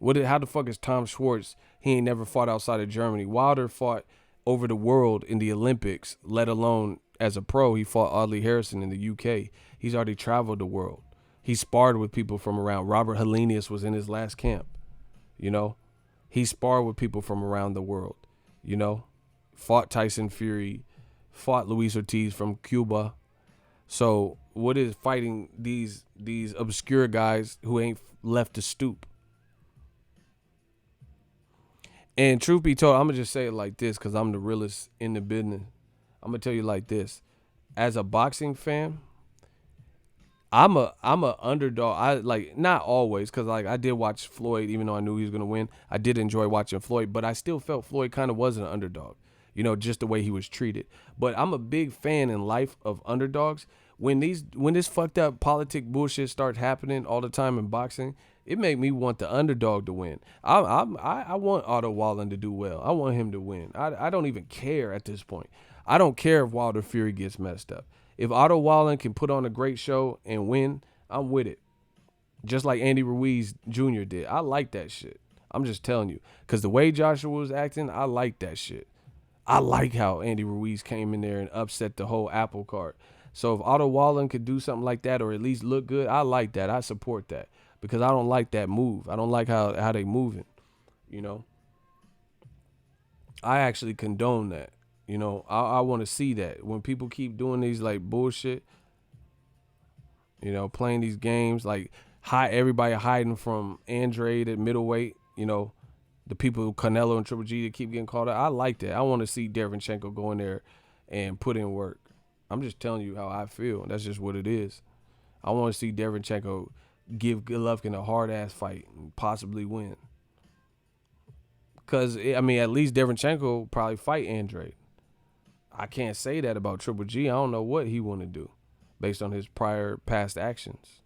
How the fuck is Tom Schwartz? He ain't never fought outside of Germany. Wilder fought over the world in the Olympics, let alone as a pro. He fought Audley Harrison in the UK. He's already traveled the world. He sparred with people from around. Robert Helenius was in his last camp. You know, he sparred with people from around the world. You know, fought Tyson Fury, fought Luis Ortiz from Cuba. So what is fighting these obscure guys who ain't left to stoop? And truth be told, I'm going to just say it like this because I'm the realest in the business. I'm going to tell you like this. As a boxing fan, I'm a underdog. I like not always because like I did watch Floyd even though I knew he was going to win. I did enjoy watching Floyd, but I still felt Floyd kind of was an underdog. You know, just the way he was treated. But I'm a big fan in life of underdogs. When this fucked up politic bullshit starts happening all the time in boxing, it made me want the underdog to win. I want Otto Wallen to do well. I want him to win. I don't even care at this point. I don't care if Wilder Fury gets messed up. If Otto Wallen can put on a great show and win, I'm with it. Just like Andy Ruiz Jr. did. I like that shit. I'm just telling you. Because the way Joshua was acting, I like that shit. I like how Andy Ruiz came in there and upset the whole apple cart. So if Otto Wallen could do something like that or at least look good, I like that. I support that. Because I don't like that move. I don't like how they moving, you know. I actually condone that. You know, I want to see that. When people keep doing these like bullshit, you know, playing these games, like everybody hiding from Andrade at middleweight, you know, the people, Canelo and Triple G that keep getting called out. I like that. I want to see Derevchenko go in there and put in work. I'm just telling you how I feel. That's just what it is. I want to see Derevchenko give Golovkin a hard-ass fight and possibly win. Because, I mean, at least Derevchenko will probably fight Andrade. I can't say that about Triple G. I don't know what he want to do based on his past actions.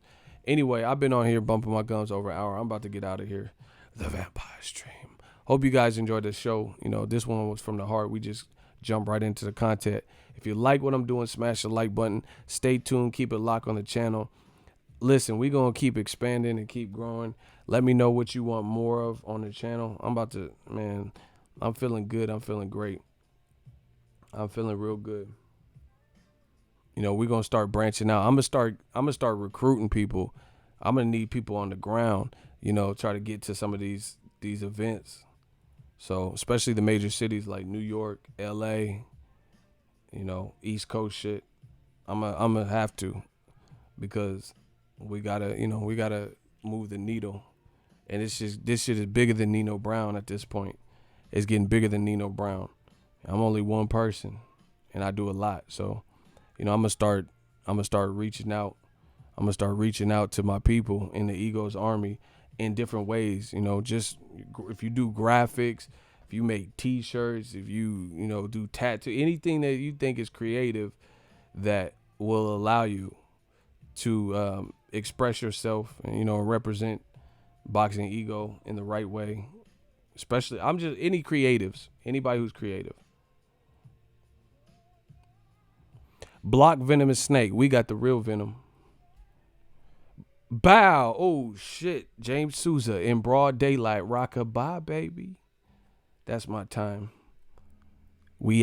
Anyway, I've been on here bumping my gums over an hour. I'm about to get out of here. The Vampire Stream. Hope you guys enjoyed the show. You know, this one was from the heart. We just jump right into the content. If you like what I'm doing, smash the like button. Stay tuned. Keep it locked on the channel. Listen, we're going to keep expanding and keep growing. Let me know what you want more of on the channel. I'm feeling good. I'm feeling great. I'm feeling real good. You know, we're going to start branching out. I'm going to start recruiting people. I'm going to need people on the ground, you know, try to get to some of these events. So, especially the major cities like New York, LA, you know, East Coast shit. I'm going to have to because we got to move the needle. And this shit is bigger than Nino Brown at this point. It's getting bigger than Nino Brown. I'm only one person and I do a lot. So, you know, I'm going to start reaching out. I'm going to start reaching out to my people in the Eagles Army in different ways. You know, just if you do graphics, if you make T-shirts, if you know do tattoo, anything that you think is creative that will allow you to express yourself and represent Boxingego in the right way. Especially, I'm just any creatives, anybody who's creative. Block venomous snake. We got the real venom. Bow. Oh shit. James Souza in broad daylight. Rock-a-bye, baby. That's my time.